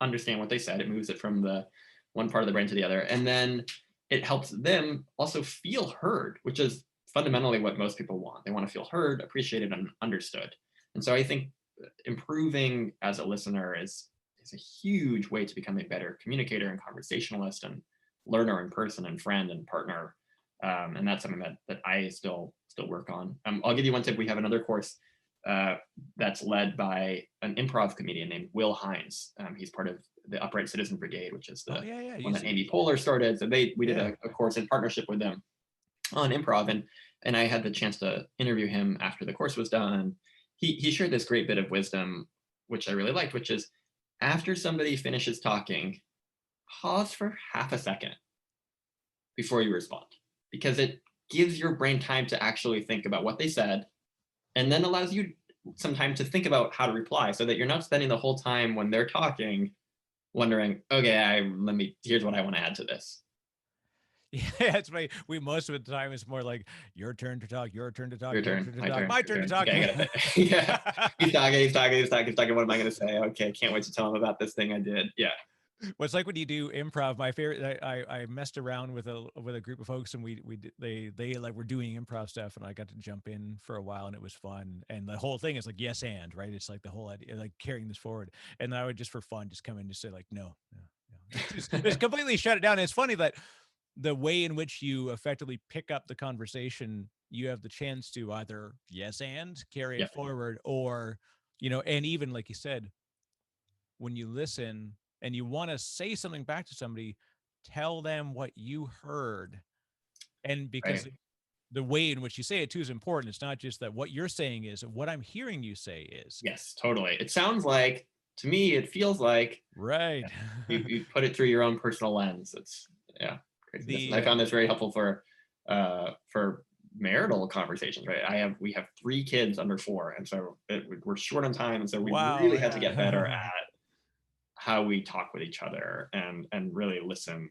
understand what they said. It moves it from the one part of the brain to the other. And then it helps them also feel heard, which is fundamentally what most people want. They want to feel heard, appreciated, and understood. And so I think improving as a listener is a huge way to become a better communicator and conversationalist and learner and person and friend and partner. And that's something that I still work on. I'll give you one tip. We have another course that's led by an improv comedian named Will Hines. He's part of the Upright Citizen Brigade, which is Oh the yeah, yeah. one that Amy Poehler started. So we did Yeah. a course in partnership with them on improv, and I had the chance to interview him after the course was done. He shared this great bit of wisdom, which I really liked, which is, after somebody finishes talking, pause for half a second before you respond, because it gives your brain time to actually think about what they said, and then allows you some time to think about how to reply, so that you're not spending the whole time when they're talking wondering, okay, here's what I want to add to this. Yeah, it's my we most of the time it's more like your turn to talk, your turn to talk, Your your turn, turn to my talk, turn, my your turn to turn. talk. Okay, I gotta think. Yeah, he's talking. What am I gonna say? Okay, can't wait to tell him about this thing I did. Yeah, Well, it's like when you do improv. My favorite, I messed around with a group of folks, and they like were doing improv stuff, and I got to jump in for a while, and it was fun. And the whole thing is like yes and right. It's like the whole idea, like carrying this forward. And I would just for fun just come in and just say like no, no, no. Just completely shut it down. And it's funny that the way in which you effectively pick up the conversation, you have the chance to either yes and carry it yeah, forward, or and even like you said, when you listen and you want to say something back to somebody, tell them what you heard. And because right. the way in which you say it too is important. It's not just that what you're saying is, what I'm hearing you say is. Yes, totally. It sounds like, to me, it feels like, Right. yeah, you put it through your own personal lens. It's, yeah, crazy. I The found this very helpful for marital conversations. Right, we have 3 kids under 4, and so we're short on time, and so we wow, really had to get better yeah. at how we talk with each other and really listen,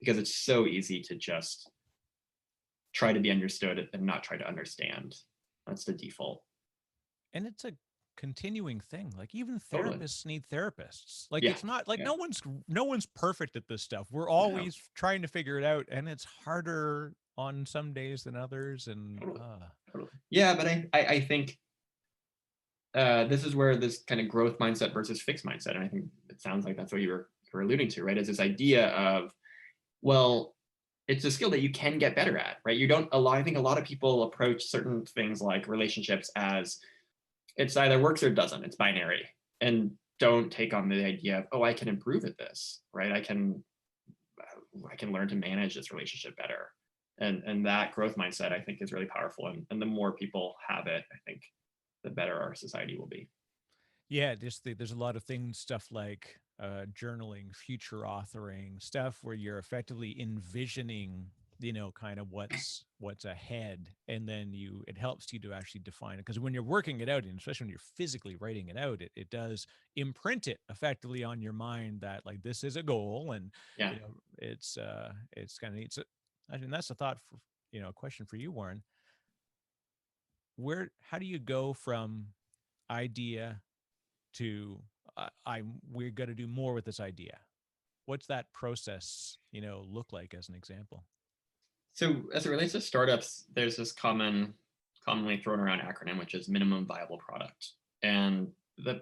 because it's so easy to just try to be understood and not try to understand. That's the default. And it's a continuing thing. Like even Totally. therapists need therapists. Like Yeah. it's not like Yeah. no one's perfect at this stuff. We're No. always trying to figure it out, and it's harder on some days than others. And Totally. Totally. Yeah, but I think this is where this kind of growth mindset versus fixed mindset, and I think it sounds like that's what you were alluding to, right? Is this idea of, well, it's a skill that you can get better at, right? You don't I think a lot of people approach certain things like relationships as it's either works or doesn't. It's binary, and don't take on the idea of, oh, I can improve at this, right? I can learn to manage this relationship better, and that growth mindset I think is really powerful, and the more people have it, I think the better our society will be. yeah, just there's a lot of things, stuff like journaling, future authoring, stuff where you're effectively envisioning, kind of what's ahead, and then it helps you to actually define it. Because when you're working it out, and especially when you're physically writing it out, it does imprint it effectively on your mind that like this is a goal, and Yeah. it's kind of neat. So, I mean, that's a thought for a question for you, Warren. How do you go from idea to we're going to do more with this idea? What's that process look like, as an example? So as it relates to startups, there's this commonly thrown around acronym, which is minimum viable product. And the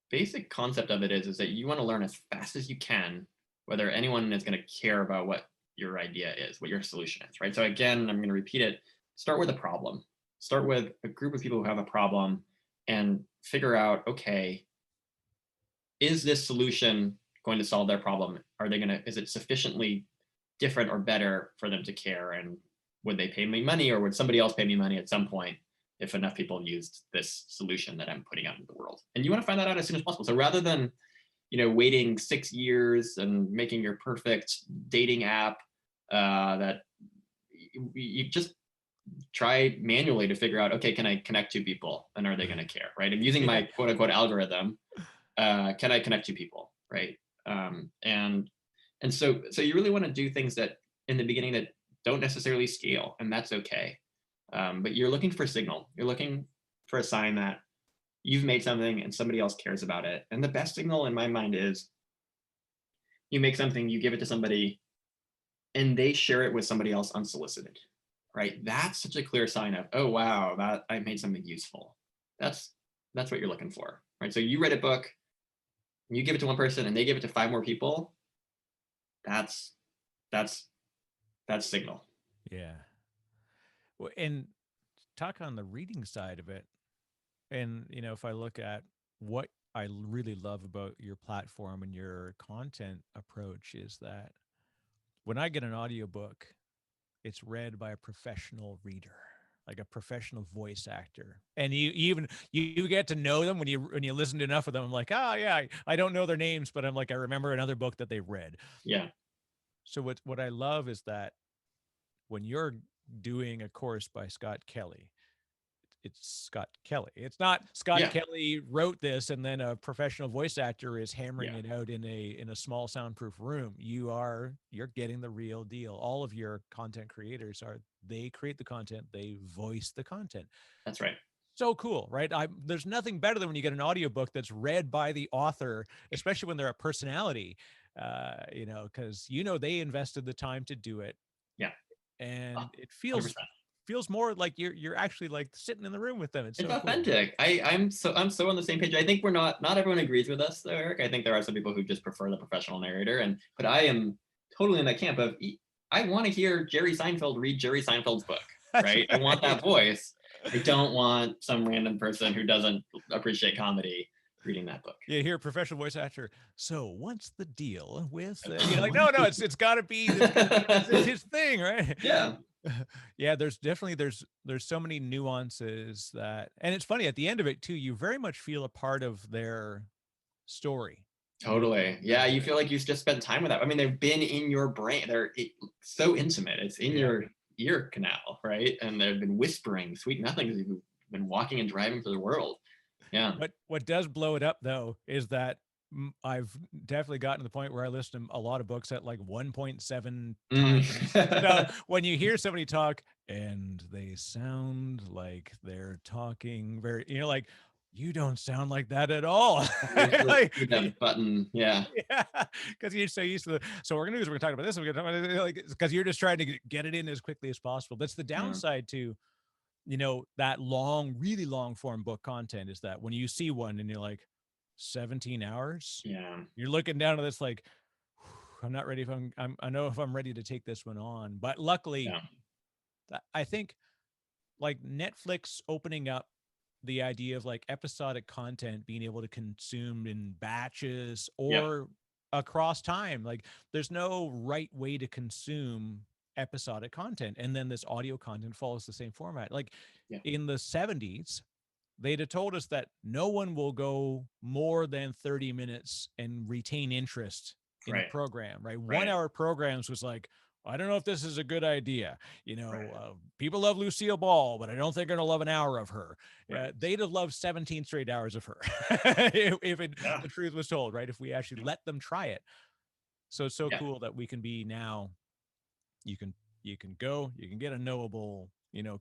basic concept of it is that you want to learn as fast as you can whether anyone is going to care about what your idea is, what your solution is, right? So again, I'm going to repeat it. Start with a problem. Start with a group of people who have a problem and figure out, okay, is this solution going to solve their problem? Is it sufficiently different or better for them to care? And would they pay me money, or would somebody else pay me money at some point if enough people used this solution that I'm putting out into the world? And you want to find that out as soon as possible. So rather than waiting 6 years and making your perfect dating app, that you just try manually to figure out, okay, can I connect 2 people and are they going to care, right? I'm using Yeah. my quote unquote algorithm. Can I connect 2 people, right? And so you really want to do things that in the beginning that don't necessarily scale, and that's okay. But you're looking for signal. You're looking for a sign that you've made something and somebody else cares about it. And the best signal in my mind is you make something, you give it to somebody, and they share it with somebody else unsolicited, right? That's such a clear sign of, oh wow, that I made something useful. That's what you're looking for, right? So you read a book, you give it to one person, and they give it to 5 more people. That's that's that's signal. Yeah. Well, and talk on the reading side of it. And, if I look at what I really love about your platform and your content approach is that when I get an audiobook, it's read by a professional reader, like a professional voice actor. And you get to know them when you listen to enough of them. I'm like, oh yeah, I don't know their names, but I'm like, I remember another book that they read. Yeah. So what I love is that when you're doing a course by Scott Kelly, it's Scott Kelly. It's not Scott Yeah, Kelly wrote this and then a professional voice actor is hammering yeah, it out in a small soundproof room. You're getting the real deal. All of your content creators are they create the content, they voice the content. that's right. So cool, right? There's nothing better than when you get an audiobook that's read by the author, especially when they're a personality, because they invested the time to do it, Yeah, and it feels 100%. feels more like you're actually like sitting in the room with them. It's It's so cool. authentic. I'm so on the same page. I think we're not everyone agrees with us though, Eric. I think there are some people who just prefer the professional narrator, but I am totally in that camp of I want to hear Jerry Seinfeld read Jerry Seinfeld's book, That's right? I want right. that voice. I don't want some random person who doesn't appreciate comedy reading that book. You hear a professional voice actor. So what's the deal with like no, it's got to be this is his thing, right? Yeah, Yeah, there's definitely there's so many nuances that, and it's funny at the end of it too. You very much feel a part of their story. totally. Yeah, you feel like you just spent time with them. I mean, they've been in your brain. So intimate. It's in Yeah. your ear canal, right? And they've been whispering sweet nothings. You've been walking and driving through the world. Yeah. What does blow it up though is that I've definitely gotten to the point where I listen to a lot of books at like 1.7 times. So Mm. when you hear somebody talk and they sound like they're talking very, like you don't sound like that at all. You have to Like, see that button. Yeah. yeah, because you're so used to so we're gonna do this. We're gonna talk about this. We're gonna talk about like because you're just trying to get it in as quickly as possible. That's the Yeah. downside to that long, really long form book content is that when you see one and you're like 17 hours, Yeah. you're looking down at this like, I'm not ready if I know if I'm ready to take this one on. But luckily, Yeah. I think like Netflix opening up the idea of like episodic content being able to consume in batches Yep. or across time. Like there's no right way to consume episodic content. And then this audio content follows the same format. Like Yeah. in the 70s, they'd have told us that no one will go more than 30 minutes and retain interest in a Right. program, right? One Right. hour programs was like, I don't know if this is a good idea. Right. People love Lucille Ball, but I don't think they're going to love an hour of her. Right. They'd have loved 17 straight hours of her if Yeah. the truth was told, right? If we actually Yeah. let them try it. So it's so Yeah. cool that we can be now, you can you can get a knowable,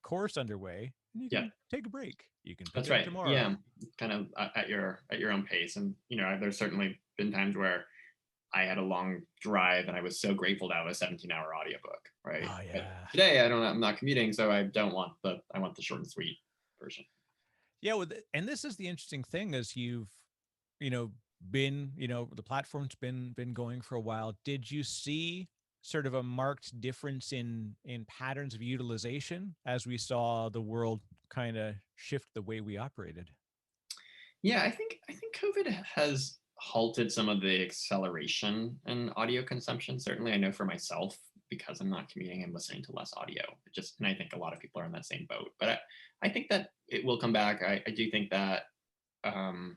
course underway and you Yeah. can take a break. You can pick That's it up right. tomorrow. Yeah. Kind of at your own pace. And there's certainly been times where I had a long drive and I was so grateful to have a 17-hour audiobook, right? Oh But yeah. today I'm not commuting, so I want the short and sweet version. Yeah, and this is the interesting thing is you know, been, the platform's been going for a while. Did you see sort of a marked difference in patterns of utilization as we saw the world kind of shift the way we operated? Yeah, I think COVID has halted some of the acceleration in audio consumption. Certainly, I know for myself because I'm not commuting and listening to less audio. And I think a lot of people are in that same boat. But I think that it will come back. I do think that um,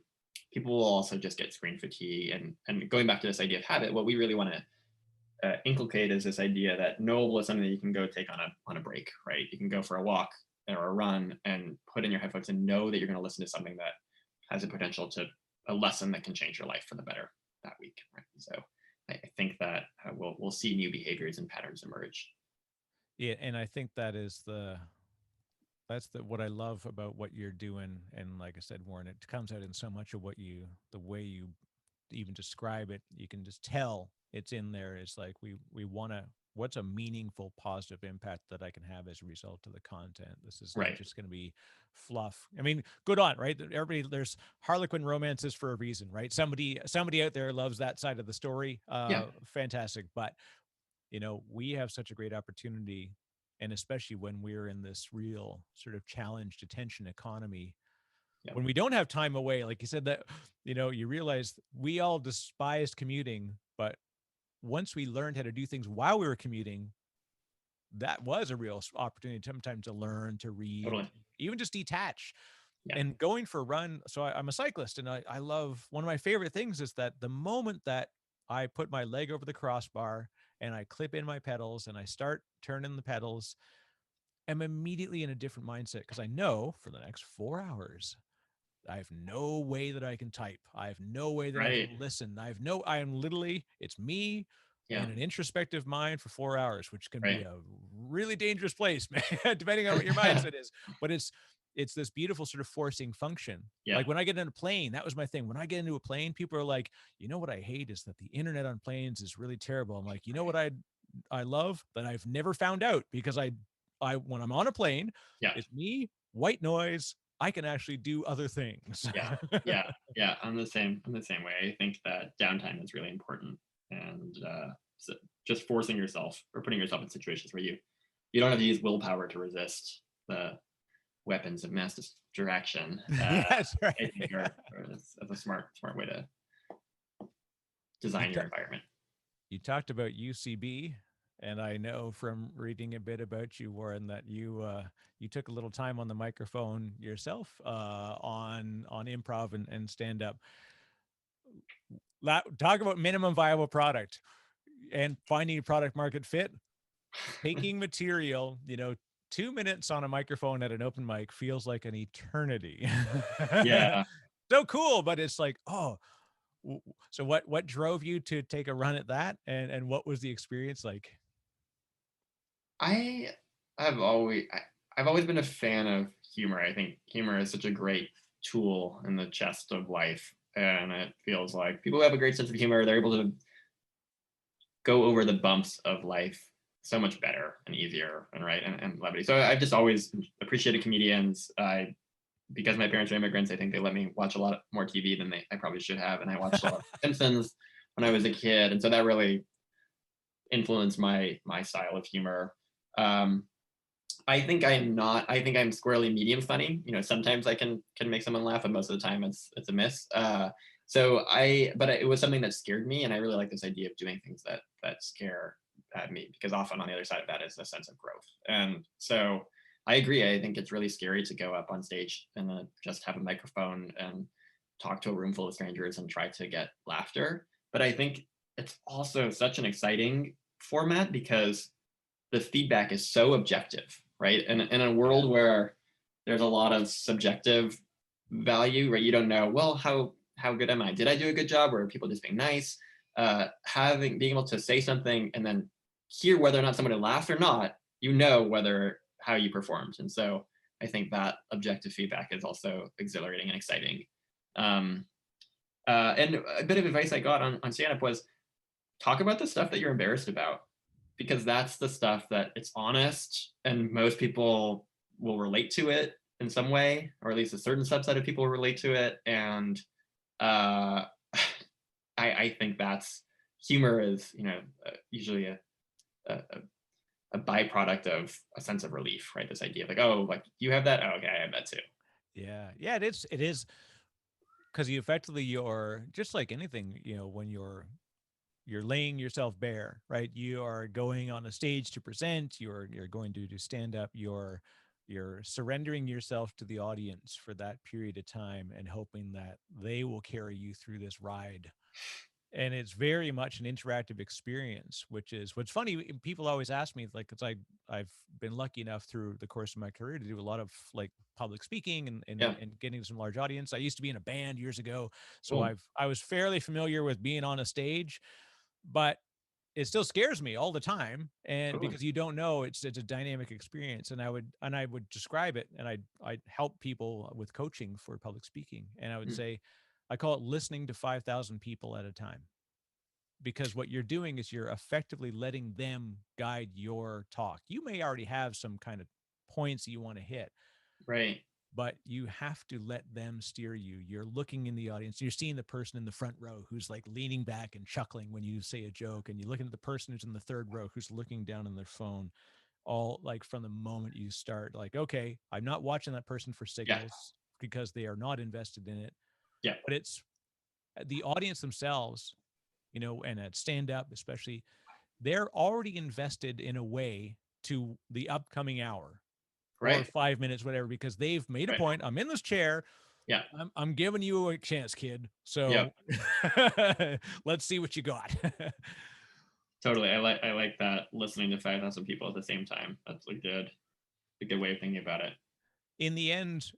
people will also just get screen fatigue. And going back to this idea of habit, what we really want to inculcate is this idea that Knowable is something that you can go take on a break, right? You can go for a walk or a run and put in your headphones and know that you're going to listen to something that has a potential to a lesson that can change your life for the better that week, right? So I think that we'll see new behaviors and patterns emerge. Yeah, and I think that's what I love about what you're doing. And like I said, Warren, it comes out in so much of the way you even describe it. You can just tell it's in there. It's like we want to. What's a meaningful, positive impact that I can have as a result of the content? This is not Right. just going to be fluff. I mean, good on, right? Everybody, there's Harlequin romances for a reason, right? Somebody out there loves that side of the story. Yeah. Fantastic. But we have such a great opportunity, and especially when we're in this real sort of challenged attention economy, Yeah. when we don't have time away, like you said, that you realize we all despised commuting, but once we learned how to do things while we were commuting, that was a real opportunity sometimes to learn, to read, Totally. even just detach. Yeah. And going for a run, so I'm a cyclist, and I love, one of my favorite things is that the moment that I put my leg over the crossbar and I clip in my pedals and I start turning the pedals, I'm immediately in a different mindset because I know for the next 4 hours, I have no way that I can type. I have no way that I Right. can listen. I am literally, it's me Yeah. and an introspective mind for 4 hours, which can be Right. a really dangerous place, man, depending on what your mindset is. But it's this beautiful sort of forcing function. Yeah. Like when I get in a plane, that was my thing. When I get into a plane, people are like, you know what I hate is that the internet on planes is really terrible. I'm like, you know what I love that I've never found out because I when I'm on a plane, Yeah. it's me, white noise. I can actually do other things. Yeah. Yeah. Yeah. I'm the same way. I think that downtime is really important, and so just forcing yourself or putting yourself in situations where you don't have to use willpower to resist the weapons of mass distraction. Yes, right. I think that's a smart way to You, design ta- your environment. you talked about UCB, and I know from reading a bit about you, Warren, that you took a little time on the microphone yourself on improv and stand up. Talk about minimum viable product and finding product market fit. Taking material, 2 minutes on a microphone at an open mic feels like an eternity. Yeah. So cool, but it's like, oh, so what drove you to take a run at that, and what was the experience like? I have always I've always been a fan of humor. I think humor is such a great tool in the chest of life, and it feels like people who have a great sense of humor, they're able to go over the bumps of life so much better and easier and right and levity. So I've just always appreciated comedians. Because my parents are immigrants, I think they let me watch a lot more TV than I probably should have, and I watched a lot of Simpsons when I was a kid, and so that really influenced my style of humor. Um, I think I'm not. I think I'm squarely medium funny. Sometimes I can make someone laugh, and most of the time it's a miss. But it was something that scared me, and I really like this idea of doing things that scare me, because often on the other side of that is a sense of growth. And so I agree. I think it's really scary to go up on stage and just have a microphone and talk to a room full of strangers and try to get laughter. But I think it's also such an exciting format because the feedback is so objective, right? And in a world where there's a lot of subjective value, right? You don't know, well, how good am I? Did I do a good job? Or are people just being nice? Being able to say something and then hear whether or not somebody laughed or not, whether how you performed. And so I think that objective feedback is also exhilarating and exciting. And a bit of advice I got on stand-up was talk about the stuff that you're embarrassed about, because that's the stuff that it's honest and most people will relate to it in some way, or at least a certain subset of people will relate to it. And uh, I think that's humor is, usually a, a byproduct of a sense of relief, right? This idea of like, oh, like you have that. Oh, okay, I have that too. Yeah, it is because you're just like anything, when you're laying yourself bare, right? You are going on a stage to present, you're going to do stand up, you're surrendering yourself to the audience for that period of time and hoping that they will carry you through this ride. And it's very much an interactive experience, which is what's funny. People always ask me, like, it's like I've been lucky enough through the course of my career to do a lot of like public speaking Yeah. and getting some large audience. I used to be in a band years ago, so Cool. I was fairly familiar with being on a stage, but it still scares me all the time. And Totally. because you don't know, it's a dynamic experience. And I would describe it, and I'd help people with coaching for public speaking. And I would Mm. say, I call it listening to 5,000 people at a time, because what you're doing is you're effectively letting them guide your talk. You may already have some kind of points that you want to hit, Right. but you have to let them steer you. You're looking in the audience. You're seeing the person in the front row who's like leaning back and chuckling when you say a joke, and you're looking at the person who's in the third row who's looking down on their phone, all like from the moment you start. Like, okay, I'm not watching that person for Yeah. signals because they are not invested in it, Yeah. but it's the audience themselves, and at stand up especially, they're already invested in a way to the upcoming hour or Right. 5 minutes, whatever, because they've made a Right. point. I'm in this chair. Yeah. I'm giving you a chance, kid. Yeah. So let's see what you got. Totally. I like that, listening to 5,000 people at the same time. That's a good way of thinking about it. In the end,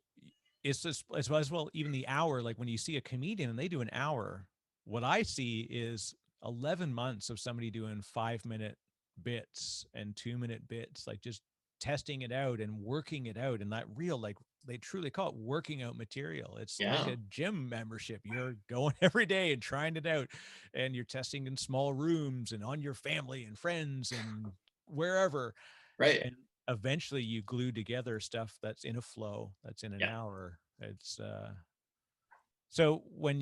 it's just as well, even the hour, like when you see a comedian and they do an hour, what I see is 11 months of somebody doing 5-minute bits and 2-minute bits, like just testing it out and working it out. And that real, like they truly call it working out material. It's like Yeah. a gym membership. You're going every day and trying it out, and you're testing in small rooms and on your family and friends and wherever. Right. And eventually you glue together stuff that's in a flow, that's in an Yeah. hour. It's so when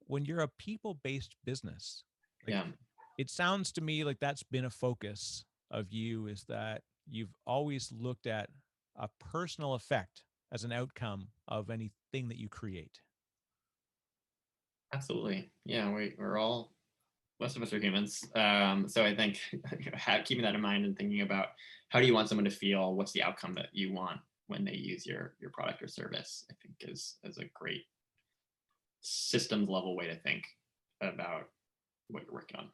when you're a people-based business, like Yeah. it sounds to me like that's been a focus of you, is that you've always looked at a personal effect as an outcome of anything that you create. Absolutely. Yeah. We're all, most of us are humans. So I think keeping that in mind and thinking about how do you want someone to feel, what's the outcome that you want when they use your product or service, I think is a great systems level way to think about what you're working on.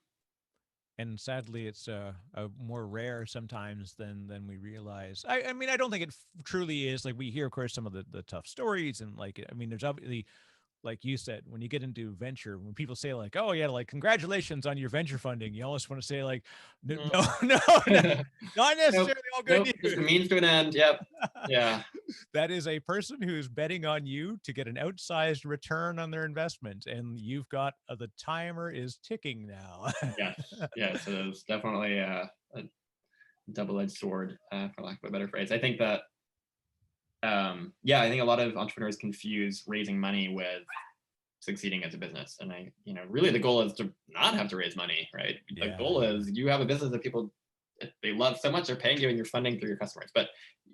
And sadly, it's a more rare sometimes than we realize. I mean, I don't think it truly is. Like we hear, of course, some of the tough stories, and like I mean, there's obviously, like you said, when you get into venture, when people say like, "Oh yeah, like congratulations on your venture funding," you almost want to say like, "No, Mm. no, no, not Nope. necessarily all good Nope. Just a news." means to an end. Yep. Yeah. That is a person who's betting on you to get an outsized return on their investment, and you've got the timer is ticking now. Yes. Yeah. So there's definitely a double-edged sword, for lack of a better phrase. I think that, yeah, I think a lot of entrepreneurs confuse raising money with succeeding as a business. And really the goal is to not have to raise money, right? The Yeah, goal yeah. is you have a business that people, they love so much, they're paying you and you're funding through your customers. But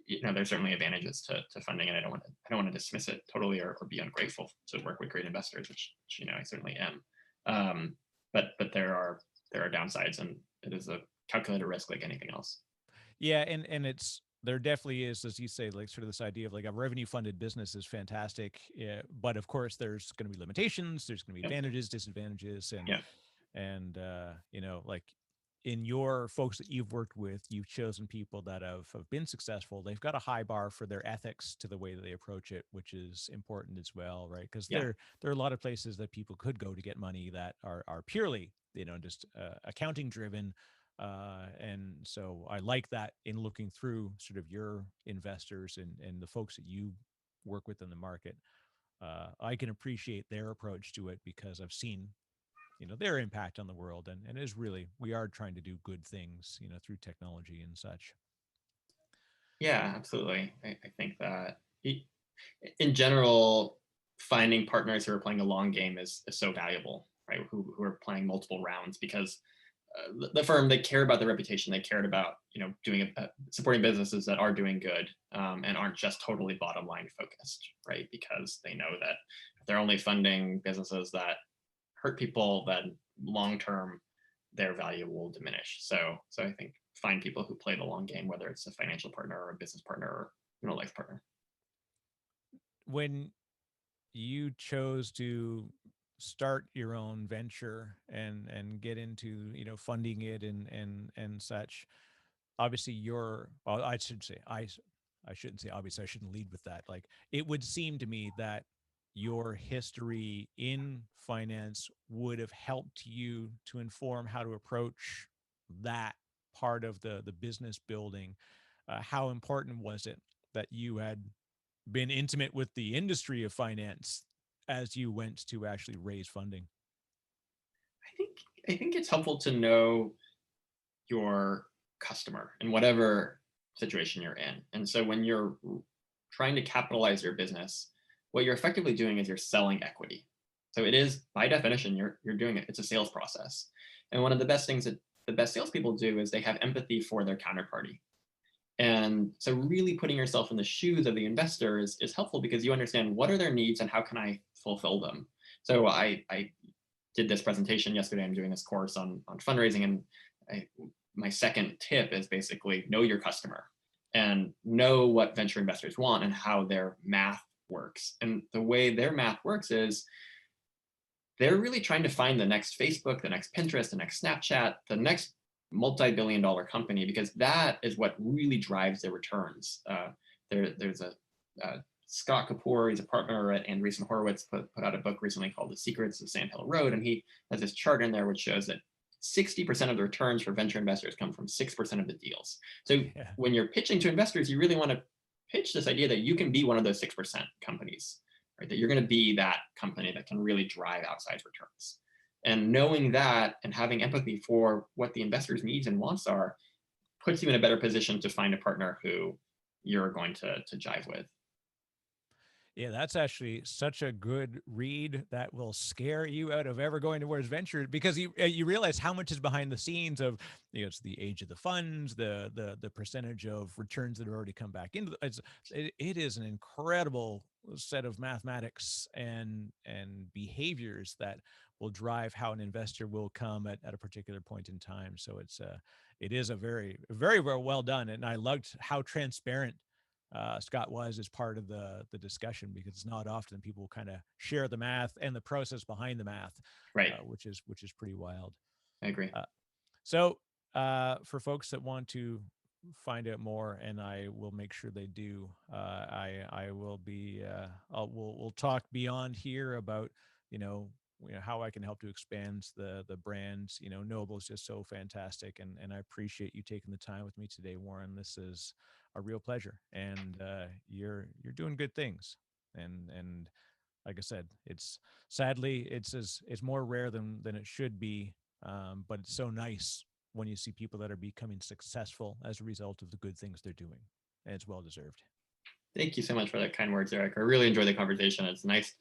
there's certainly advantages to funding, and I don't want to dismiss it totally, or be ungrateful to work with great investors, which I certainly am. But there are downsides, and it is a calculated risk like anything else. Yeah, and it's there definitely is, as you say, like sort of this idea of like a revenue funded business is fantastic, yeah, but of course there's going to be limitations, there's going to be Yep. advantages, disadvantages, Yeah. and like in your folks that you've worked with, you've chosen people that have been successful. They've got a high bar for their ethics to the way that they approach it, which is important as well, right? Because Yeah. there are a lot of places that people could go to get money that are purely just accounting driven. And so I like that in looking through sort of your investors and the folks that you work with in the market. I can appreciate their approach to it because I've seen their impact on the world, and it is really, we are trying to do good things through technology and such. Yeah, absolutely. I think that in general, finding partners who are playing a long game is so valuable, right? Who are playing multiple rounds, because the firm, they care about their reputation. They cared about doing supporting businesses that are doing good, and aren't just totally bottom line focused, right? Because they know that if they're only funding businesses that hurt people, then long term their value will diminish. So I think find people who play the long game, whether it's a financial partner or a business partner or life partner. When you chose to start your own venture and get into funding it and such, obviously well, I should say I shouldn't say obviously, I shouldn't lead with that. Like it would seem to me that your history in finance would have helped you to inform how to approach that part of the business building. How important was it that you had been intimate with the industry of finance as you went to actually raise funding? I think it's helpful to know your customer in whatever situation you're in. And so when you're trying to capitalize your business, what you're effectively doing is you're selling equity. So it is, by definition, you're doing it. It's a sales process. And one of the best things that the best salespeople do is they have empathy for their counterparty. And so really putting yourself in the shoes of the investor is helpful, because you understand what are their needs and how can I fulfill them. So I did this presentation yesterday. I'm doing this course on fundraising, and my second tip is basically know your customer and know what venture investors want and how their math works. And the way their math works is they're really trying to find the next Facebook, the next Pinterest, the next Snapchat, the next multi-billion-dollar company, because that is what really drives their returns. There's a Scott Kapoor, he's a partner at Andreessen Horowitz, put out a book recently called The Secrets of Sand Hill Road, and he has this chart in there which shows that 60% of the returns for venture investors come from 6% of the deals. So Yeah. when you're pitching to investors, you really want to pitch this idea that you can be one of those 6% companies, right? That you're going to be that company that can really drive outsized returns. And knowing that and having empathy for what the investors' needs and wants are puts you in a better position to find a partner who you're going to jive with. Yeah, that's actually such a good read that will scare you out of ever going towards venture, because you realize how much is behind the scenes of, it's the age of the funds, the percentage of returns that have already come back into it is an incredible set of mathematics and behaviors that will drive how an investor will come at a particular point in time. So it is a very, very, very well done. And I loved how transparent Scott was as part of the discussion, because it's not often people kind of share the math and the process behind the math, Right. which is pretty wild. I agree. So for folks that want to find out more, and I will make sure they do, I will be we'll talk beyond here about how I can help to expand the brands. Knowable is just so fantastic, and I appreciate you taking the time with me today, Warren. This is a real pleasure, and you're doing good things, and like I said, it's sadly it's more rare than it should be, but it's so nice when you see people that are becoming successful as a result of the good things they're doing, and it's well deserved. Thank you so much for that kind words, Eric. I really enjoyed the conversation. It's nice.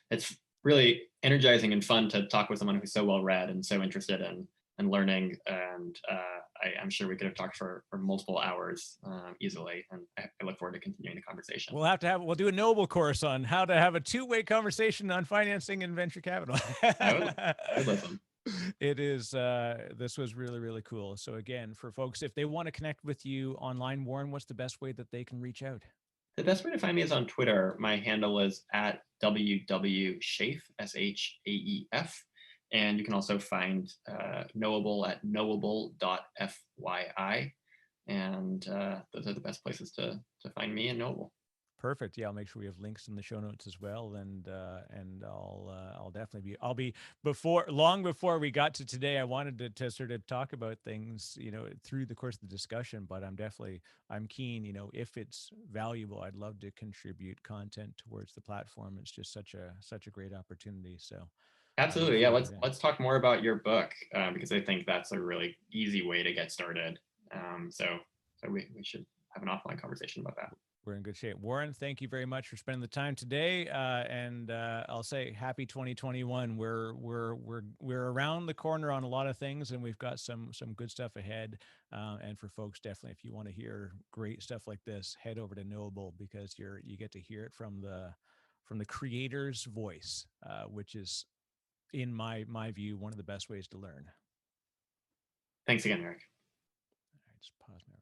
It's really energizing and fun to talk with someone who's so well read and so interested in learning. And I'm sure we could have talked for multiple hours easily. And I look forward to continuing the conversation. We'll do a Knowable course on how to have a two-way conversation on financing and venture capital. I would listen. It is, this was really, really cool. So again, for folks, if they want to connect with you online, Warren, what's the best way that they can reach out? The best way to find me is on Twitter. My handle is at WWShaef, SHAEF. And you can also find Knowable at Knowable.fyi. And those are the best places to find me and Knowable. Perfect. Yeah, I'll make sure we have links in the show notes as well, and I'll definitely be long before we got to today. I wanted to sort of talk about things, through the course of the discussion, but I'm keen, if it's valuable, I'd love to contribute content towards the platform. It's just such a great opportunity. So absolutely, yeah. Let's talk more about your book, because I think that's a really easy way to get started. So we should have an offline conversation about that. We're in good shape. Warren, thank you very much for spending the time today. And I'll say happy 2021. We're around the corner on a lot of things, and we've got some good stuff ahead. And for folks, definitely, if you want to hear great stuff like this, head over to Knowable, because you get to hear it from the creator's voice, which is, in my view, one of the best ways to learn. Thanks again, Eric. All right, just pause my